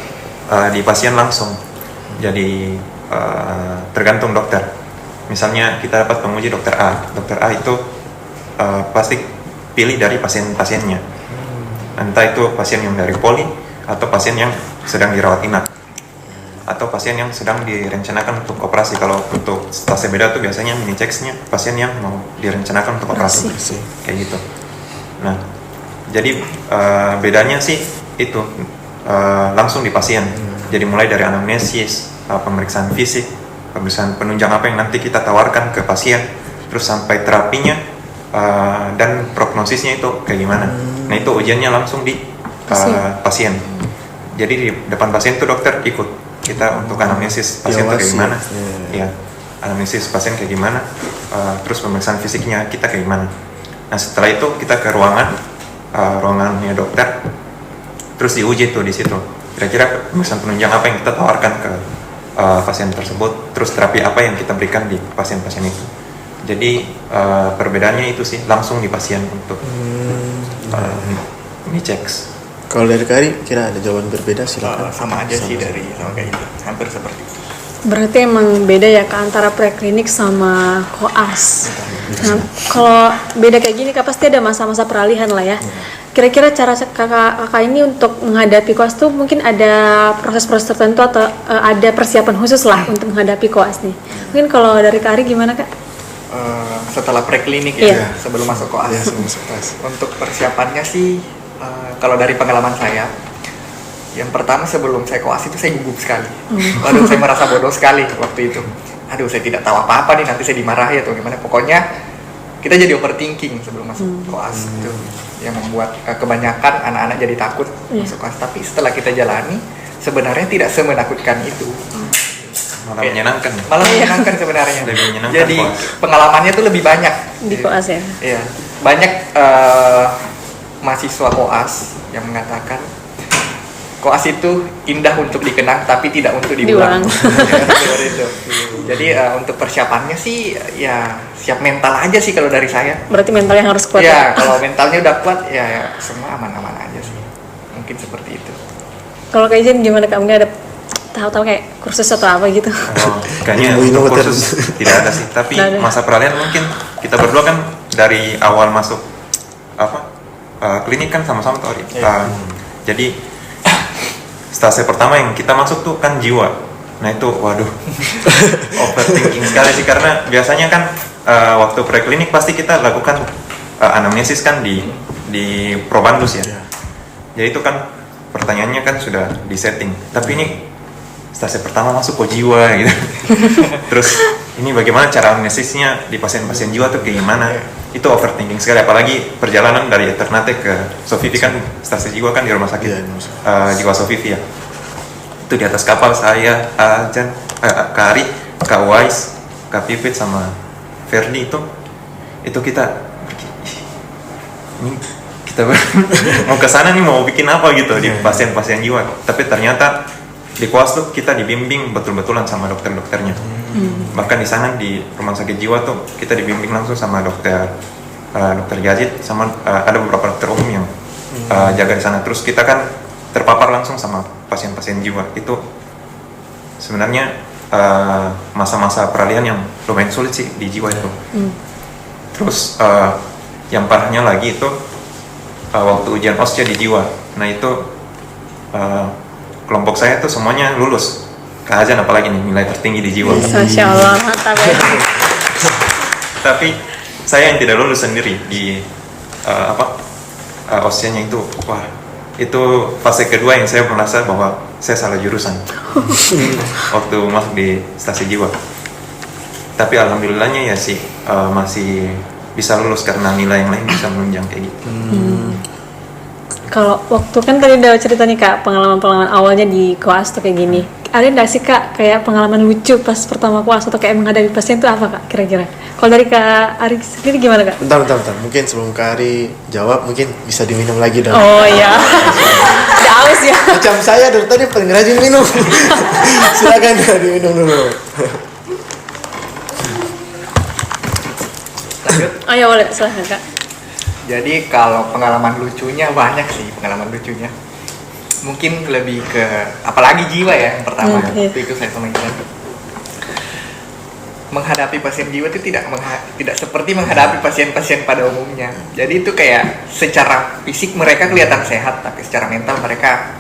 di pasien langsung. Jadi tergantung dokter. Misalnya kita dapat penguji dokter A itu pasti pilih dari pasien-pasiennya. Entah itu pasien yang dari poli atau pasien yang sedang dirawat inap atau pasien yang sedang direncanakan untuk operasi. Kalau untuk stase beda tuh biasanya mini checksnya pasien yang mau direncanakan untuk operasi. Kayak gitu. Nah, jadi bedanya sih itu langsung di pasien. Jadi mulai dari anamnesis, pemeriksaan fisik, pemeriksaan penunjang apa yang nanti kita tawarkan ke pasien, terus sampai terapinya dan prognosisnya itu kayak gimana. Nah itu ujiannya langsung di pasien. Jadi di depan pasien tuh dokter ikut kita untuk anamnesis pasien tuh kayak gimana, ya anamnesis pasien kayak gimana, terus pemeriksaan fisiknya kita kayak gimana. Nah setelah itu kita ke ruangannya dokter, terus diuji tuh di situ. Kira-kira pemeriksaan penunjang apa yang kita tawarkan ke pasien tersebut, terus terapi apa yang kita berikan di pasien-pasien itu. Jadi perbedaannya itu sih langsung di pasien untuk ini checks. Kalau dari Kari kira ada jawaban berbeda silakan. Sama aja sih sama kayak gitu, hampir seperti itu. Berarti emang beda ya Kak antara preklinik sama koas. Nah, kalau beda kayak gini Kak pasti ada masa-masa peralihan lah ya. Kira-kira cara kakak ini untuk menghadapi koas tuh mungkin ada proses-proses tertentu atau ada persiapan khusus lah untuk menghadapi koas nih. Mungkin kalau dari Kak Ari gimana Kak? Setelah preklinik ya, sebelum masuk koas. Untuk persiapannya sih, kalau dari pengalaman saya, yang pertama sebelum saya koas itu saya gugup sekali. Waduh, saya merasa bodoh sekali waktu itu. Aduh, saya tidak tahu apa-apa nih, nanti saya dimarahi atau gimana. Pokoknya kita jadi overthinking sebelum masuk koas itu, yang membuat kebanyakan anak-anak jadi takut masuk koas. Tapi setelah kita jalani, sebenarnya tidak semenakutkan itu. Malah menyenangkan. Malah menyenangkan sebenarnya. Lebih menyenangkan jadi koas. pengalamannya tuh lebih banyak Di koas ya? Iya, banyak mahasiswa koas yang mengatakan koas itu indah untuk dikenang tapi tidak untuk diulang. Seperti itu. Jadi untuk persiapannya sih ya siap mental aja sih kalau dari saya. Berarti mentalnya harus kuat Ya, kalau mentalnya udah kuat ya semua aman-aman aja sih. Mungkin seperti itu. Kalau kayak Jen gimana Kak? Mungkin ada tahu-tahu kayak kursus atau apa gitu? Kayaknya untuk kursus tidak ada sih. Tapi masa peralihan mungkin kita berdua kan dari awal masuk klinik kan sama-sama tuh. Jadi stase pertama yang kita masuk tuh kan jiwa. Nah itu waduh overthinking sekali sih, karena biasanya kan waktu preklinik pasti kita lakukan anamnesis kan di probandus ya. Jadi itu kan pertanyaannya kan sudah di setting. Tapi ini stase pertama masuk ke jiwa gitu. Terus ini bagaimana cara anamnesisnya di pasien-pasien jiwa tuh kayak gimana? Itu overthinking sekali, apalagi perjalanan dari Ternate ke Sofivi kan stase jiwa kan di rumah sakit jiwa Sofivi ya. Itu di atas kapal saya, Jan, Kak Ari, Kak Wais, Kak Pipit sama Ferdi itu kita ini kita mau ke sana nih, mau bikin apa gitu di pasien-pasien jiwa. Tapi ternyata di koas tuh kita dibimbing betul-betulan sama dokter-dokternya. Bahkan di sana di rumah sakit jiwa tuh kita dibimbing langsung sama dokter Yazid, sama ada beberapa dokter umum yang jaga di sana. Terus kita kan terpapar langsung sama pasien-pasien jiwa. Itu sebenarnya masa-masa peralihan yang lumayan sulit sih di jiwa itu. Terus yang parahnya lagi itu waktu ujian OSCE di jiwa. Nah itu kelompok saya tuh semuanya lulus. Kak Azan apalagi nih, nilai tertinggi di jiwa. Masya Allah, mantap ya. Tapi saya yang tidak lulus sendiri di OSCE-nya itu. Wah, itu fase kedua yang saya merasa bahwa saya salah jurusan waktu masuk di stase jiwa. Tapi alhamdulillahnya ya sih masih bisa lulus karena nilai yang lain bisa menunjang kayak gitu. Kalau waktu kan tadi udah cerita nih Kak, pengalaman-pengalaman awalnya di koas tuh kayak gini. Ada nggak sih Kak kayak pengalaman lucu pas pertama koas atau kayak menghadapi pasien itu apa Kak kira-kira? Kalau dari Kak Ari sendiri gimana Kak? Bentar. Mungkin sebelum Kak Ari jawab, mungkin bisa diminum lagi dong. Oh iya. Udah haus ya. Macam saya dari tadi paling rajin minum. Silakan diminum dulu. Oh ya boleh, silahkan Kak. Jadi kalau pengalaman lucunya banyak sih, pengalaman lucunya. Mungkin lebih ke apalagi jiwa ya yang pertama. Iya. Waktu itu saya sama Ijan menghadapi pasien jiwa itu tidak seperti menghadapi pasien-pasien pada umumnya. Jadi itu kayak secara fisik mereka kelihatan sehat, tapi secara mental mereka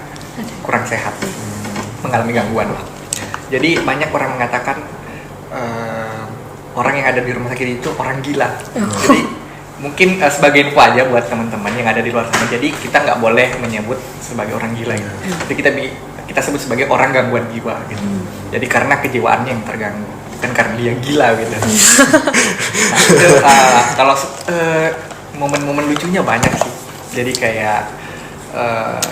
kurang sehat, mengalami gangguan. Jadi banyak orang mengatakan orang yang ada di rumah sakit itu orang gila. Jadi mungkin sebagai info aja buat teman-teman yang ada di luar sana. Jadi kita nggak boleh menyebut sebagai orang gila gitu. Jadi kita sebut sebagai orang gangguan jiwa gitu. Jadi karena kejiwaannya yang terganggu, bukan karena dia gila gitu. Nah, itu kalau momen-momen lucunya banyak sih. Jadi kayak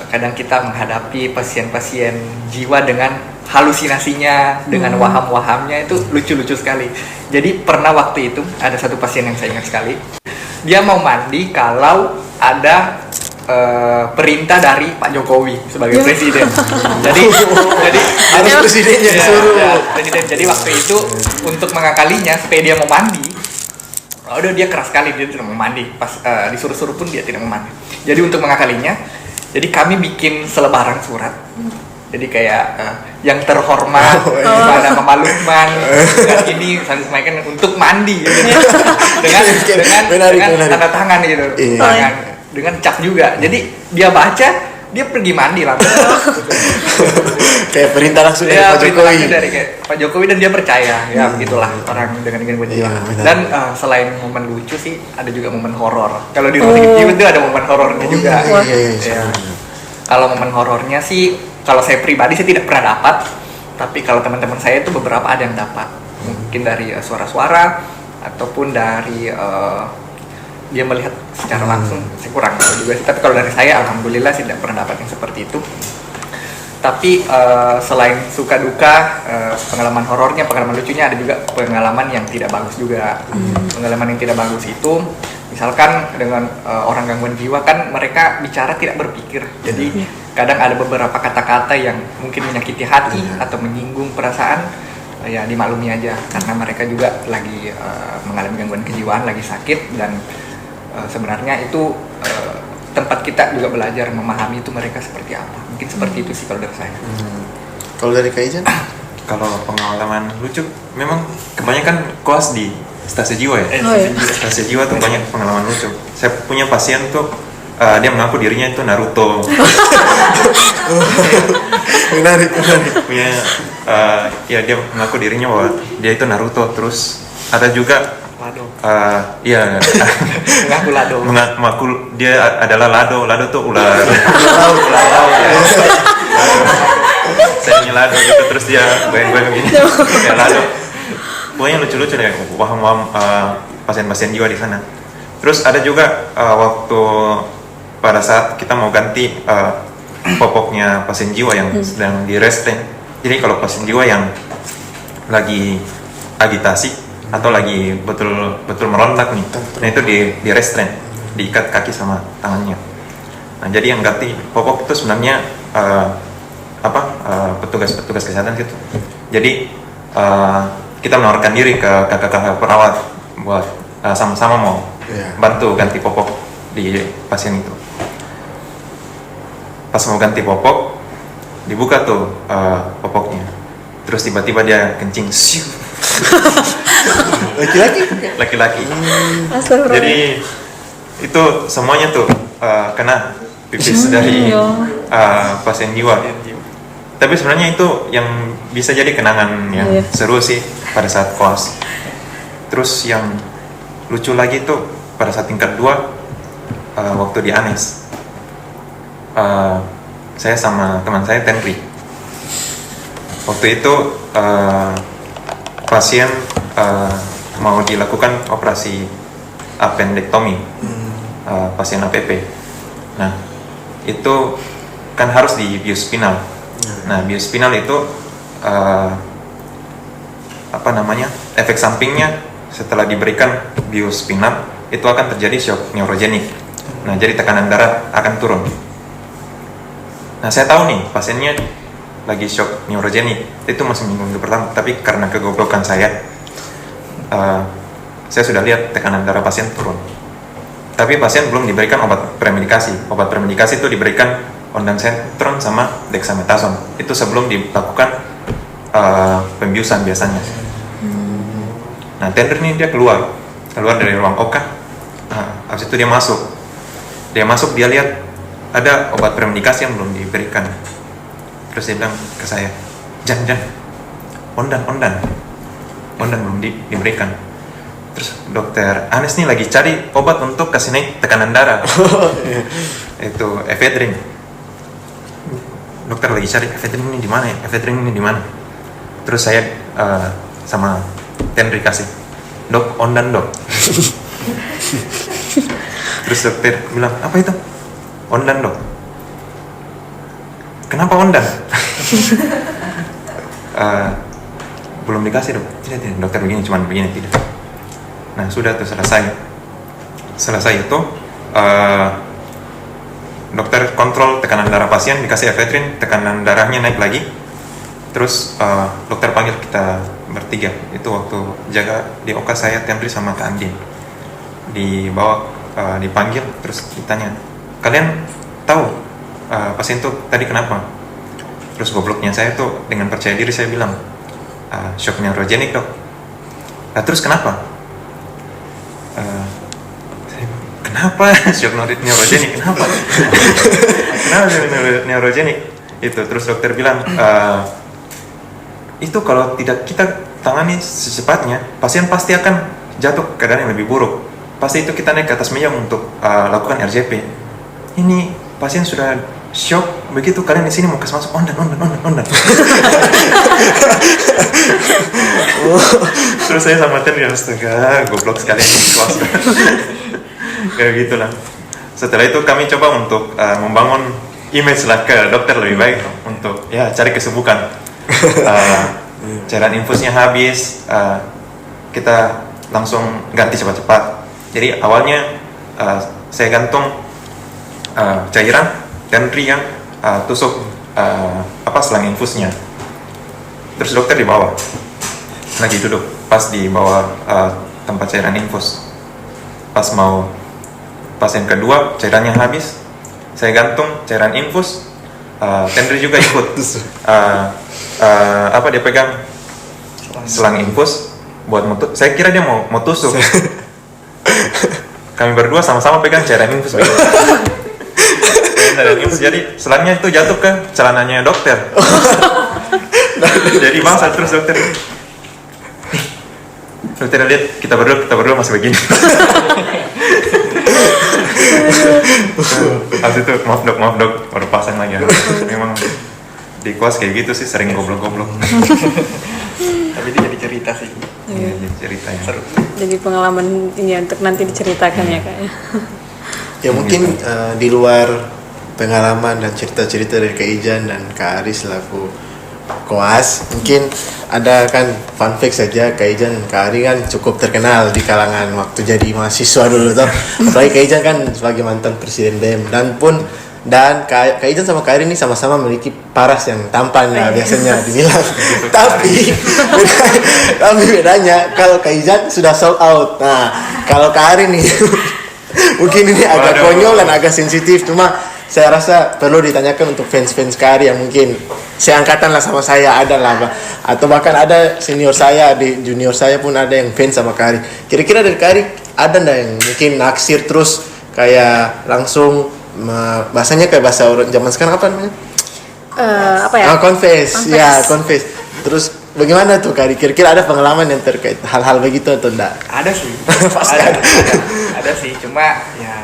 kadang kita menghadapi pasien-pasien jiwa dengan halusinasinya, dengan waham-wahamnya itu lucu-lucu sekali. Jadi pernah waktu itu ada satu pasien yang saya ingat sekali. Dia mau mandi kalau ada perintah dari Pak Jokowi sebagai presiden. Jadi Harus presidennya disuruh. presiden. Jadi waktu itu untuk mengakalinya supaya dia mau mandi, udah dia keras sekali, dia tidak mau mandi. Pas disuruh-suruh pun dia tidak mau mandi. Jadi untuk mengakalinya, jadi kami bikin selebaran surat. Jadi kayak yang terhormat kepada Mama Lukman dan ini saya sampaikan untuk mandi gitu. dengan tanda tangan gitu. Tangan dengan cap juga. Jadi dia baca, dia pergi mandi langsung. Kayak perintah langsung dari Pak Jokowi. Dari Pak Jokowi dan dia percaya. Ya begitulah orang dengan jiwa. Dan selain momen lucu sih ada juga momen horor. Kalau di rumah sakit jiwa itu ada momen horornya juga. Iya. Kalau momen horornya sih, kalau saya pribadi saya tidak pernah dapat, tapi kalau teman-teman saya itu beberapa ada yang dapat. Mungkin dari suara-suara ataupun dari dia melihat secara langsung. Saya kurang tahu juga sih. Tapi kalau dari saya, alhamdulillah sih tidak pernah dapat yang seperti itu. Tapi selain suka duka, pengalaman horornya, pengalaman lucunya, ada juga pengalaman yang tidak bagus juga. Pengalaman yang tidak bagus itu, misalkan dengan orang gangguan jiwa kan mereka bicara tidak berpikir. Jadi kadang ada beberapa kata-kata yang mungkin menyakiti hati atau menyinggung perasaan, ya dimaklumi aja karena mereka juga lagi mengalami gangguan kejiwaan, lagi sakit, dan sebenarnya itu tempat kita juga belajar memahami itu mereka seperti apa. Mungkin seperti itu sih kalau dari saya. Kalau dari Kak Ijan? Kalau pengalaman lucu, memang kebanyakan koas di stasiun jiwa ya. Stasiun jiwa tuh banyak pengalaman lucu. Saya punya pasien tuh dia mengaku dirinya itu Naruto. menarik. Punya ya dia mengaku dirinya bahwa dia itu Naruto. Terus ada juga Lado. Iya. Mengaku Lado. Mengaku dia adalah Lado. Lado tuh ular. Saya punya Lado gitu, terus dia goyang-goyang gini. Ya Lado. Pokoknya lucu-lucu deh, waham-waham pasien-pasien jiwa di sana. Terus ada juga waktu pada saat kita mau ganti popoknya pasien jiwa yang sedang di restrain. Jadi kalau pasien jiwa yang lagi agitasi atau lagi betul merontak nih, nah itu di restrain, diikat kaki sama tangannya. Nah jadi yang ganti popok itu sebenarnya petugas kesehatan gitu. Jadi kita menawarkan diri ke kakak-kakak perawat buat sama-sama mau bantu ganti popok di pasien itu. Pas mau ganti popok, dibuka tuh popoknya, terus tiba-tiba dia kencing. Laki-laki. Jadi itu semuanya tuh kena pipis dari pasien jiwa. Tapi sebenarnya itu yang bisa jadi kenangan yang seru sih pada saat koas. Terus yang lucu lagi tuh pada saat tingkat 2 waktu di ANES. Saya sama teman saya Tenri. Waktu itu pasien mau dilakukan operasi appendektomi, pasien APP. Nah itu kan harus di biospinal. Nah biospinal itu efek sampingnya setelah diberikan biospinal itu akan terjadi shock neurogenik. Nah jadi tekanan darah akan turun. Nah saya tahu nih pasiennya lagi shock neurogenik, itu masih minggu pertama, tapi karena kegoblokan saya sudah lihat tekanan darah pasien turun. tapi pasien belum diberikan obat premedikasi. Obat premedikasi itu diberikan ondansetron sama dexamethasone. Itu sebelum dilakukan pembiusan biasanya. Nah, tender ini dia keluar dari ruang OK. Habis itu dia masuk, dia lihat ada obat premedikasi yang belum diberikan. Terus dia bilang ke saya, Jan, ondan belum diberikan. Terus dokter Anes nih lagi cari obat untuk kasih naik tekanan darah. Itu ephedrine. Dokter lagi cari ephedrine ini di mana? Terus saya sama Tenri kasih, dok, ondan dok. Terus dokter bilang, apa itu? Ondan dok. Kenapa ondan? Belum dikasih dok. Tidak, dokter cuman begini tidak. Nah sudah tuh selesai itu dokter kontrol tekanan darah pasien, dikasih ephedrine, tekanan darahnya naik lagi. Terus dokter panggil kita bertiga, itu waktu jaga di OK, saya, Tenri sama Kak Andin. Dipanggil, terus ditanya, kalian tahu pasien tuh tadi kenapa? Terus gobloknya saya tuh dengan percaya diri saya bilang, shock neurogenik dok. Nah, terus kenapa? Kenapa shock neurogenik? Kenapa shock neurogenik? Itu terus dokter bilang, itu kalau tidak kita tangani secepatnya, pasien pasti akan jatuh ke keadaan yang lebih buruk. Pasti itu kita naik ke atas meja untuk lakukan RJP. Ini pasien sudah shock, begitu kalian di sini mau kasih masuk ondan. Terus saya sama Ten, astaga, goblok sekali kelas. Kayak gitulah. Setelah itu kami coba untuk membangun image lah ke dokter lebih baik untuk cari kesembuhan. Cairan infusnya habis, kita langsung ganti cepat-cepat. Jadi awalnya saya gantung cairan Tenri yang tusuk selang infusnya. Terus dokter di bawah lagi duduk pas di bawah tempat cairan infus. Pas mau pasien kedua cairannya habis, saya gantung cairan infus, Tenri juga ikut. Dia pegang selang infus buat saya kira dia mau tusuk. Kami berdua sama-sama pegang cairan infus. Jadi selangnya itu jatuh ke celananya dokter. Jadi bangsa, terus dokter lihat kita berdua masih begini. Habis itu maaf dok baru pasang lagi. Memang di kelas kayak gitu sih, sering goblok. Tapi dia jadi cerita sih. Iya, jadi cerita ya. Seru. Jadi pengalaman ini untuk nanti diceritakan ya kak. Ya mungkin di luar pengalaman dan cerita-cerita dari Kak Ijan dan Kak Aris selaku koas, mungkin ada kan fun fact saja, Kak Ijan dan Kak Ari kan cukup terkenal di kalangan waktu jadi mahasiswa dulu toh. Apalagi Kak Ijan kan sebagai mantan presiden BEM dan Kak Ijan sama Kak Ari ini sama-sama memiliki paras yang tampan ya biasanya dibilang. tapi bedanya kalau Kak Ijan sudah sold out. Nah, kalau Kak Ari nih mungkin ini agak konyol dan agak sensitif, cuma saya rasa perlu ditanyakan untuk fans-fans Kak Ari yang mungkin seangkatan lah sama saya, ada lah atau bahkan ada senior saya, di junior saya pun ada yang fans sama Kak Ari. Kira-kira dari Kak Ari ada nggak yang mungkin naksir terus kayak langsung bahasanya kayak bahasa orang zaman sekarang apa namanya? Confess. Terus bagaimana tuh Kak Ari? Kira-kira ada pengalaman yang terkait hal-hal begitu atau enggak? Ada sih. ada sih, cuma ya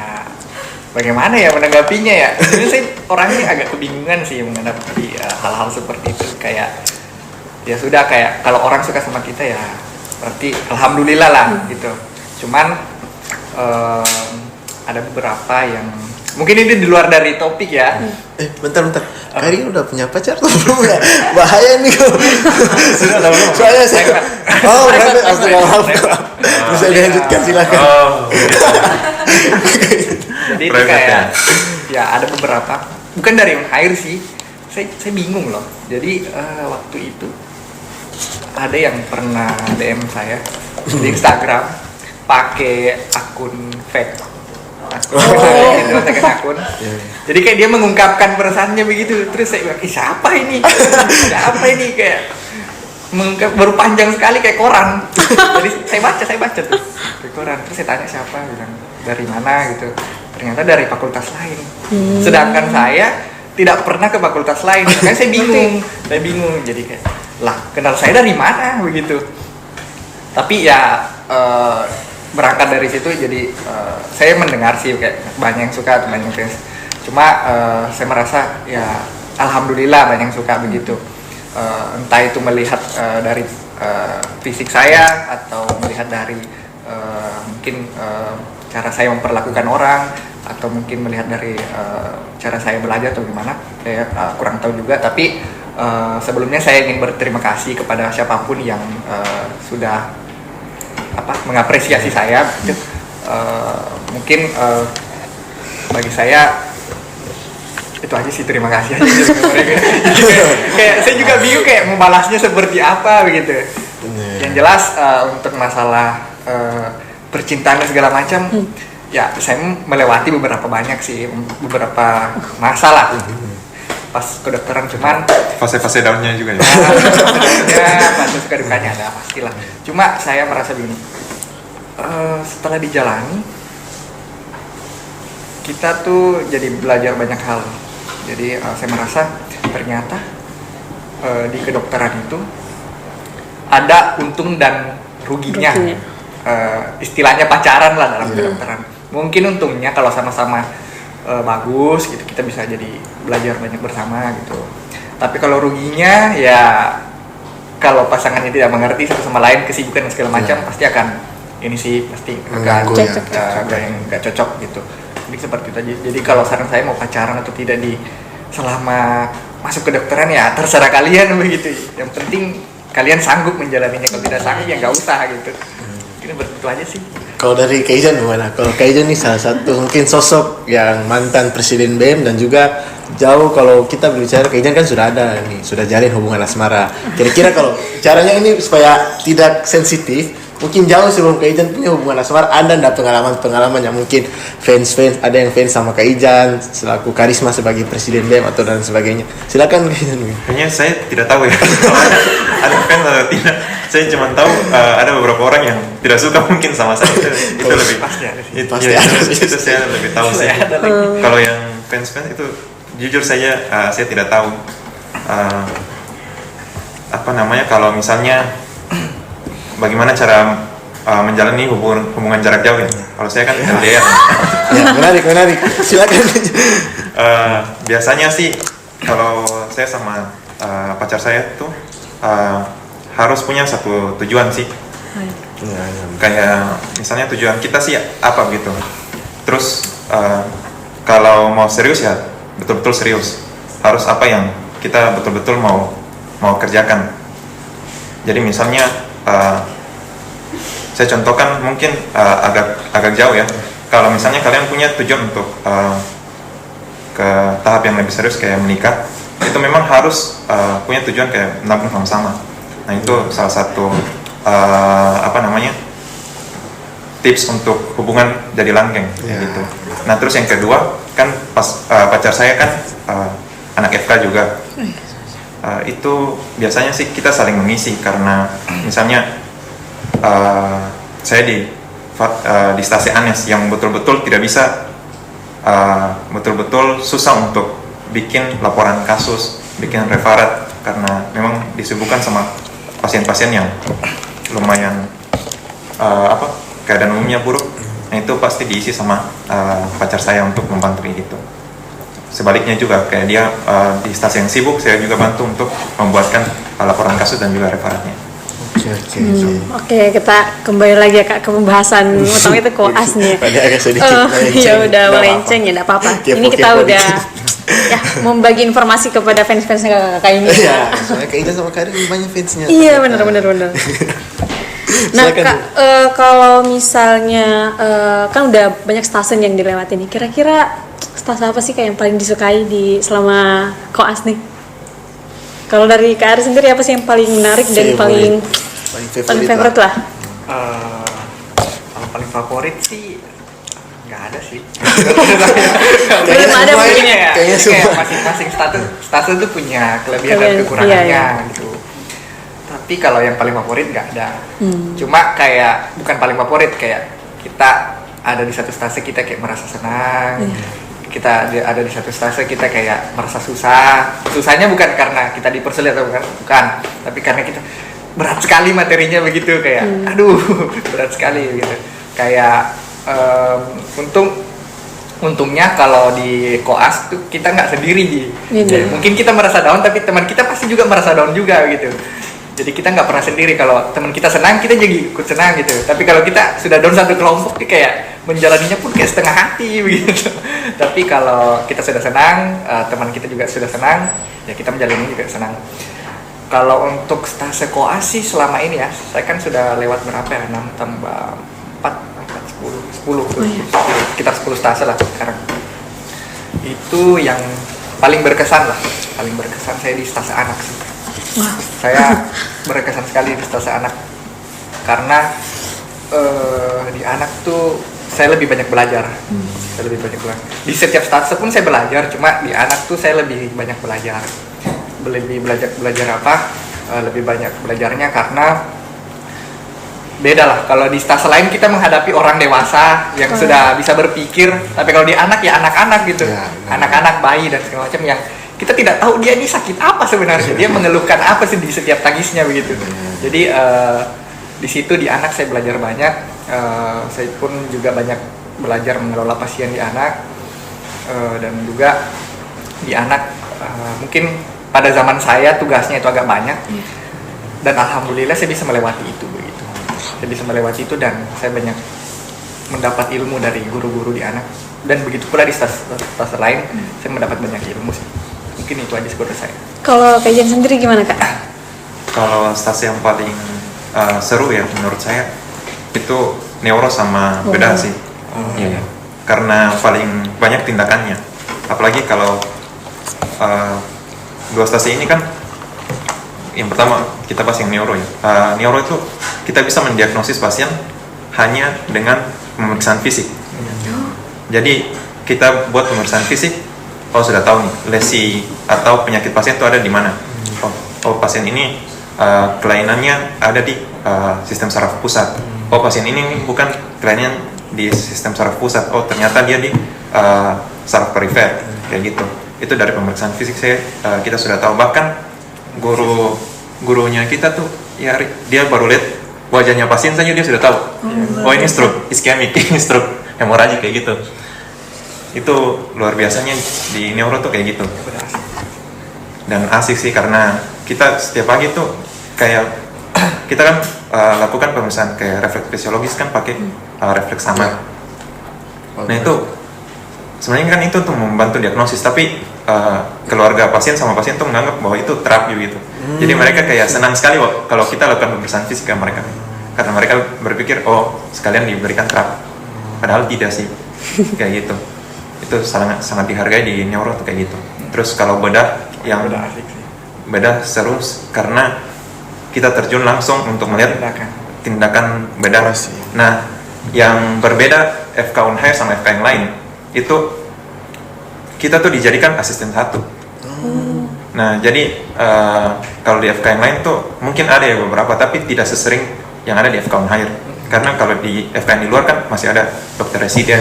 bagaimana ya menanggapinya ya. Sebenarnya saya orangnya agak kebingungan sih menghadapi hal-hal seperti itu. Kayak ya sudah, kayak kalau orang suka sama kita ya berarti alhamdulillah lah gitu. Cuman ada beberapa yang mungkin ini di luar dari topik ya. Bentar. Kak Ari udah punya pacar atau belum ya? Bahaya nih kok. Soalnya saya bisa dilanjutkan silakan. Jadi itu kayak ya ada beberapa, bukan dari yang hire sih, saya bingung loh. Jadi waktu itu ada yang pernah DM saya di Instagram pakai akun fake. Ridwan second akun. Jadi kayak dia mengungkapkan perasaannya begitu. Terus saya bilang, siapa ini? Ada apa ini? Kayak mengungkap, baru panjang sekali kayak koran. Jadi saya baca tuh di koran. Terus saya tanya siapa, bilang dari mana gitu. Ternyata dari fakultas lain. Sedangkan saya tidak pernah ke fakultas lain. Makanya saya bingung. Jadi kayak, lah kenal saya dari mana begitu. Tapi ya berangkat dari situ, jadi saya mendengar sih kayak banyak yang suka, banyak yang fans. Cuma saya merasa ya alhamdulillah banyak yang suka begitu. Entah itu melihat dari fisik saya atau melihat dari mungkin cara saya memperlakukan orang, atau mungkin melihat dari cara saya belajar atau gimana, saya kurang tahu juga. Tapi sebelumnya saya ingin berterima kasih kepada siapapun yang sudah mengapresiasi saya. Mungkin bagi saya itu aja sih, terima kasih aja kayak saya juga bingung kayak membalasnya seperti apa begitu. Yang jelas untuk masalah percintaan dan segala macam, ya saya melewati beberapa masalah pas kedokteran. Cuman fase-fase downnya juga ya. Fase suka dukanya ada pastilah. Cuma saya merasa begini, setelah dijalani kita tuh jadi belajar banyak hal. Jadi saya merasa ternyata di kedokteran itu ada untung dan ruginya. Istilahnya pacaran lah dalam kedokteran. Mungkin untungnya kalau sama-sama bagus gitu, kita bisa jadi belajar banyak bersama gitu. Tapi kalau ruginya ya kalau pasangannya tidak mengerti satu sama lain, kesibukan dan segala macam, pasti akan agak nggak cocok gitu. Jadi seperti itu aja. Jadi kalau saran saya mau pacaran atau tidak selama masuk kedokteran ya terserah kalian begitu. Yang penting kalian sanggup menjalaninya. Kalau tidak sanggup ya nggak usah gitu. Ini begitu aja sih. Kalau dari Kak Ijan gimana? Kalau Kak Ijan nih salah satu mungkin sosok yang mantan Presiden BEM, dan juga jauh kalau kita berbicara Kak Ijan kan sudah jalin hubungan asmara. Kira-kira kalau caranya ini supaya tidak sensitif, mungkin jauh sebelum Kak Ijan punya hubungan asmara, ada nggak pengalaman yang mungkin fans ada yang fans sama Kak Ijan selaku karisma sebagai Presiden BEM atau dan sebagainya? Silakan Kak Ijan. Kayaknya saya tidak tahu ya ada fans atau tidak. Saya cuma tahu ada beberapa orang yang tidak suka mungkin sama saya. Itu lebih pasti ada sih. Itu saya lebih tahu sih. Kalau yang fans itu jujur saya tidak tahu kalau misalnya bagaimana cara menjalani hubungan jarak jauh ya. Kalau saya kan LDR. Ya, menarik. Silakan. Biasanya sih kalau saya sama pacar saya tuh harus punya satu tujuan sih. Kayak misalnya tujuan kita sih apa gitu. Terus kalau mau serius ya betul-betul serius. Harus apa yang kita betul-betul mau kerjakan. Jadi misalnya saya contohkan mungkin agak jauh ya. Kalau misalnya kalian punya tujuan untuk ke tahap yang lebih serius kayak menikah, itu memang harus punya tujuan kayak menabung sama-sama. Nah itu salah satu tips untuk hubungan jadi langgeng gitu. Nah terus yang kedua kan pas pacar saya kan anak FK juga. Itu biasanya sih kita saling mengisi, karena misalnya saya di stasi Anes yang betul-betul tidak bisa betul-betul susah untuk bikin laporan kasus, bikin referat, karena memang disibukkan sama pasien-pasien yang lumayan keadaan umumnya buruk. Nah itu pasti diisi sama pacar saya untuk membantu gitu. Sebaliknya juga kayak dia di stasi yang sibuk, saya juga bantu untuk membuatkan laporan kasus dan juga referatnya. Oke, kita kembali lagi ya Kak ke pembahasan utama itu koas nih. Agak sedikit ya udah melenceng ya, enggak apa-apa. Ini kita udah ya membagi informasi kepada fans-fansnya Kakak ini. Iya, soalnya Kak Ijan sama Karin banyak fansnya. Iya, benar. Nah, Kak, kalau misalnya kan udah banyak stasiun yang dilewati nih. Kira-kira stasiun apa sih Kak yang paling disukai selama koas nih? Kalau dari Kak Ari sendiri apa sih yang paling menarik dan paling favorit lah? Kalau paling favorit sih nggak ada sih. Belum ada semua mungkin ini, ya. kayaknya Kayak semua. masing-masing stase itu punya kelebihan dan Iya, kekurangannya iya. gitu. Tapi kalau yang paling favorit nggak ada. Cuma kayak bukan paling favorit, kayak kita ada di satu stase kita kayak merasa senang. Kita ada di satu stase kita kayak merasa susah. Susahnya bukan karena kita dipersulit atau bukan, tapi karena kita berat sekali materinya begitu, kayak aduh berat sekali gitu. Kayak untungnya kalau di koas tuh kita nggak sendiri Ji. Iya. Mungkin kita merasa down tapi teman kita pasti juga merasa down juga gitu. Jadi kita nggak pernah sendiri. Kalau teman kita senang kita jadi ikut senang gitu. Tapi kalau kita sudah down satu kelompok dia kayak menjalaninya pun kayak setengah hati begitu. Tapi kalau kita sudah senang, teman kita juga sudah senang, ya kita menjalani juga senang. Kalau untuk stase koas sih selama ini ya, saya kan sudah lewat berapa ya? 6 tambah 4, 10, sekitar 10 stase lah sekarang. Itu yang paling berkesan lah, paling berkesan saya di stase anak sih. Saya berkesan sekali di stase anak karena di anak tuh saya lebih banyak belajar. Saya lebih banyak belajar. Di setiap stase pun saya belajar, cuma di anak tuh saya lebih banyak belajar. Lebih belajar apa? Lebih banyak belajarnya karena beda lah. Kalau di stase lain kita menghadapi orang dewasa yang sudah bisa berpikir, tapi kalau di anak ya anak-anak gitu, anak-anak, bayi dan segala macam yang kita tidak tahu dia ini sakit apa sebenarnya, dia mengeluhkan apa sih di setiap tangisnya begitu. Jadi di situ di anak saya belajar banyak. Saya pun juga banyak belajar mengelola pasien di anak, dan juga di anak mungkin pada zaman saya tugasnya itu agak banyak, dan alhamdulillah saya bisa melewati itu begitu. Saya bisa melewati itu dan saya banyak mendapat ilmu dari guru-guru di anak, dan begitu pula di stase lain saya mendapat banyak ilmu sih. Mungkin itu aja sebenarnya saya. Kalau Kak Jen sendiri gimana Kak? Kalau stase yang paling seru ya menurut saya itu neuro sama bedah sih. Iya. Karena paling banyak tindakannya. Apalagi kalau dua stase ini kan, yang pertama kita bahas yang neuro ya. Neuro itu kita bisa mendiagnosis pasien hanya dengan pemeriksaan fisik. Jadi kita buat pemeriksaan fisik, oh sudah tahu nih lesi atau penyakit pasien itu ada di mana. Oh pasien ini kelainannya ada di sistem saraf pusat. Oh pasien ini bukan kelainan di sistem saraf pusat. Oh ternyata dia di saraf perifer, kayak gitu. Itu dari pemeriksaan fisik kita sudah tahu. Bahkan gurunya kita tuh ya dia baru lihat wajahnya pasien saja dia sudah tahu. Oh ini stroke ischemic, ini stroke hemoragik, kayak gitu. Itu luar biasanya di neuro tuh kayak gitu. Dan asik sih karena kita setiap pagi tuh kayak kita kan lakukan pemeriksaan kayak refleks fisiologis kan pakai refleks samar. Nah itu sebenarnya kan itu tuh membantu diagnosis, tapi keluarga pasien sama pasien tuh menganggap bahwa itu terapi gitu. Jadi mereka kayak senang sekali kalau kita lakukan pemeriksaan fisik ke mereka, karena mereka berpikir oh sekalian diberikan terapi, padahal tidak sih kayak gitu. Itu sangat dihargai di neuro tuh kayak gitu. Terus kalau bedah yang bedah seru karena kita terjun langsung untuk melihat tindakan bedah. Nah yang berbeda FK Unhair sama FK yang lain itu kita tuh dijadikan asisten satu. Nah jadi kalau di FK yang lain tuh mungkin ada ya beberapa, tapi tidak sesering yang ada di FK Unhair. Karena kalau di FK yang di luar kan masih ada dokter residen,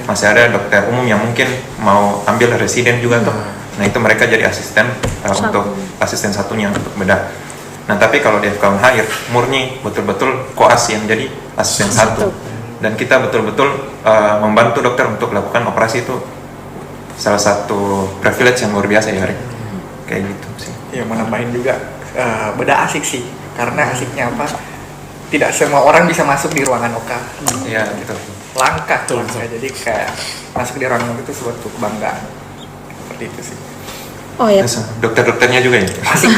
masih ada dokter umum yang mungkin mau ambil residen juga tuh. Nah itu mereka jadi asisten untuk asisten satunya untuk bedah. Nah tapi kalau di FK Unhair murni betul-betul koas yang jadi asisten satu. Dan kita betul-betul membantu dokter untuk melakukan operasi. Itu salah satu privilege yang luar biasa ya Rik. Kayak gitu sih. Ya mau nambahin juga bedah asik sih, karena asiknya apa? Tidak semua orang bisa masuk di ruangan Oka. Iya gitu. Langka. Jadi kayak masuk di ruangan itu suatu kebanggaan. Seperti itu sih. Oh ya. Dokter-dokternya juga ya. Asik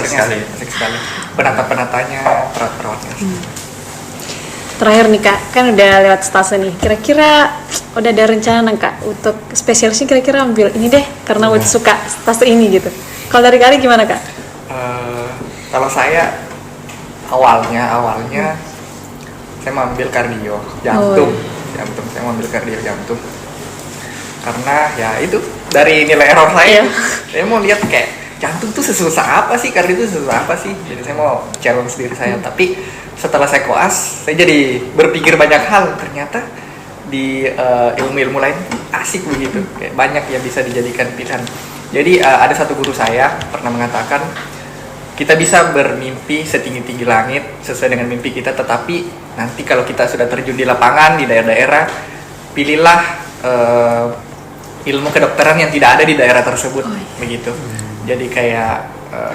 sekali. Asik sekali. Penata-penatanya, perawat-perawatnya. Terakhir nih Kak, kan udah lewat stase nih. Kira-kira udah ada rencana Kak untuk spesialisnya kira-kira ambil ini deh karena udah suka stase ini gitu. Kalau dari Kak gimana Kak? Kalau saya awalnya saya mau ambil kardio jantung. jantung. Saya mau ambil kardio jantung karena ya itu dari nilai error saya. Saya mau lihat kayak jantung tuh sesusah apa sih, kardio itu sesusah apa sih. Jadi saya mau challenge diri saya. Tapi setelah saya koas, saya jadi berpikir banyak hal. Ternyata di ilmu-ilmu lain asik begitu. Kayak banyak yang bisa dijadikan pilihan. Jadi ada satu guru saya pernah mengatakan, kita bisa bermimpi setinggi-tinggi langit sesuai dengan mimpi kita, tetapi nanti kalau kita sudah terjun di lapangan, di daerah-daerah, pilihlah ilmu kedokteran yang tidak ada di daerah tersebut, begitu. Jadi kayak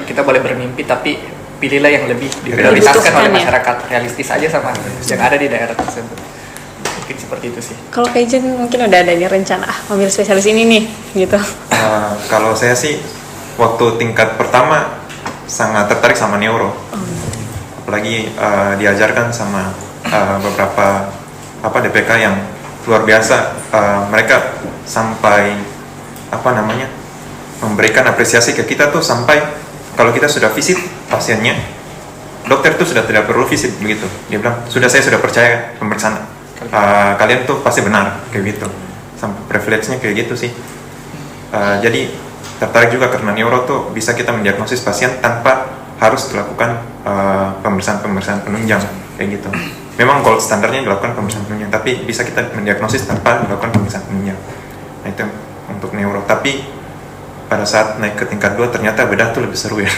kita boleh bermimpi, tapi pilihlah yang lebih diprioritaskan oleh masyarakat, realistis aja sama yang ada di daerah tersebut. Mungkin seperti itu sih. Kalau Kaijen mungkin udah ada nih rencana ambil spesialis ini nih, gitu. Kalau saya sih waktu tingkat pertama sangat tertarik sama neuro, apalagi diajarkan sama beberapa DPK yang luar biasa. Mereka sampai memberikan apresiasi ke kita tuh, sampai kalau kita sudah visit pasiennya, dokter tuh sudah tidak perlu visit begitu. Dia bilang, saya sudah percaya pemeriksaan kalian tuh pasti benar, kayak gitu. Sampai privilege-nya kayak gitu sih. Jadi tertarik juga karena neuro tuh bisa kita mendiagnosis pasien tanpa harus dilakukan pemeriksaan penunjang kayak gitu. Memang gold standarnya dilakukan pemeriksaan penunjang, tapi bisa kita mendiagnosis tanpa dilakukan pemeriksaan penunjang. Nah itu untuk neuro. Tapi pada saat naik ke tingkat 2 ternyata bedah tuh lebih seru ya.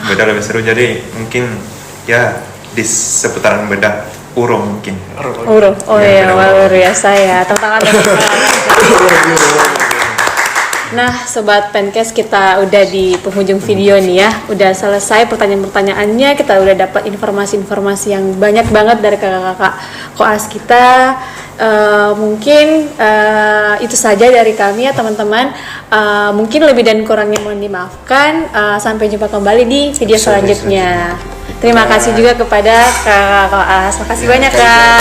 Bedah lebih seru, jadi mungkin ya di seputaran bedah uro mungkin. Uro, oh ya, luar biasa ya. Tantangan Nah, Sobat Penkes, kita udah di penghujung video nih ya. Udah selesai pertanyaan-pertanyaannya, kita udah dapat informasi-informasi yang banyak banget dari kakak-kakak koas kita. Mungkin itu saja dari kami ya teman-teman. Mungkin lebih dan kurangnya mohon dimaafkan. Sampai jumpa kembali di video selanjutnya. Terima kasih juga kepada kakak koas. Makasih banyak, Kak.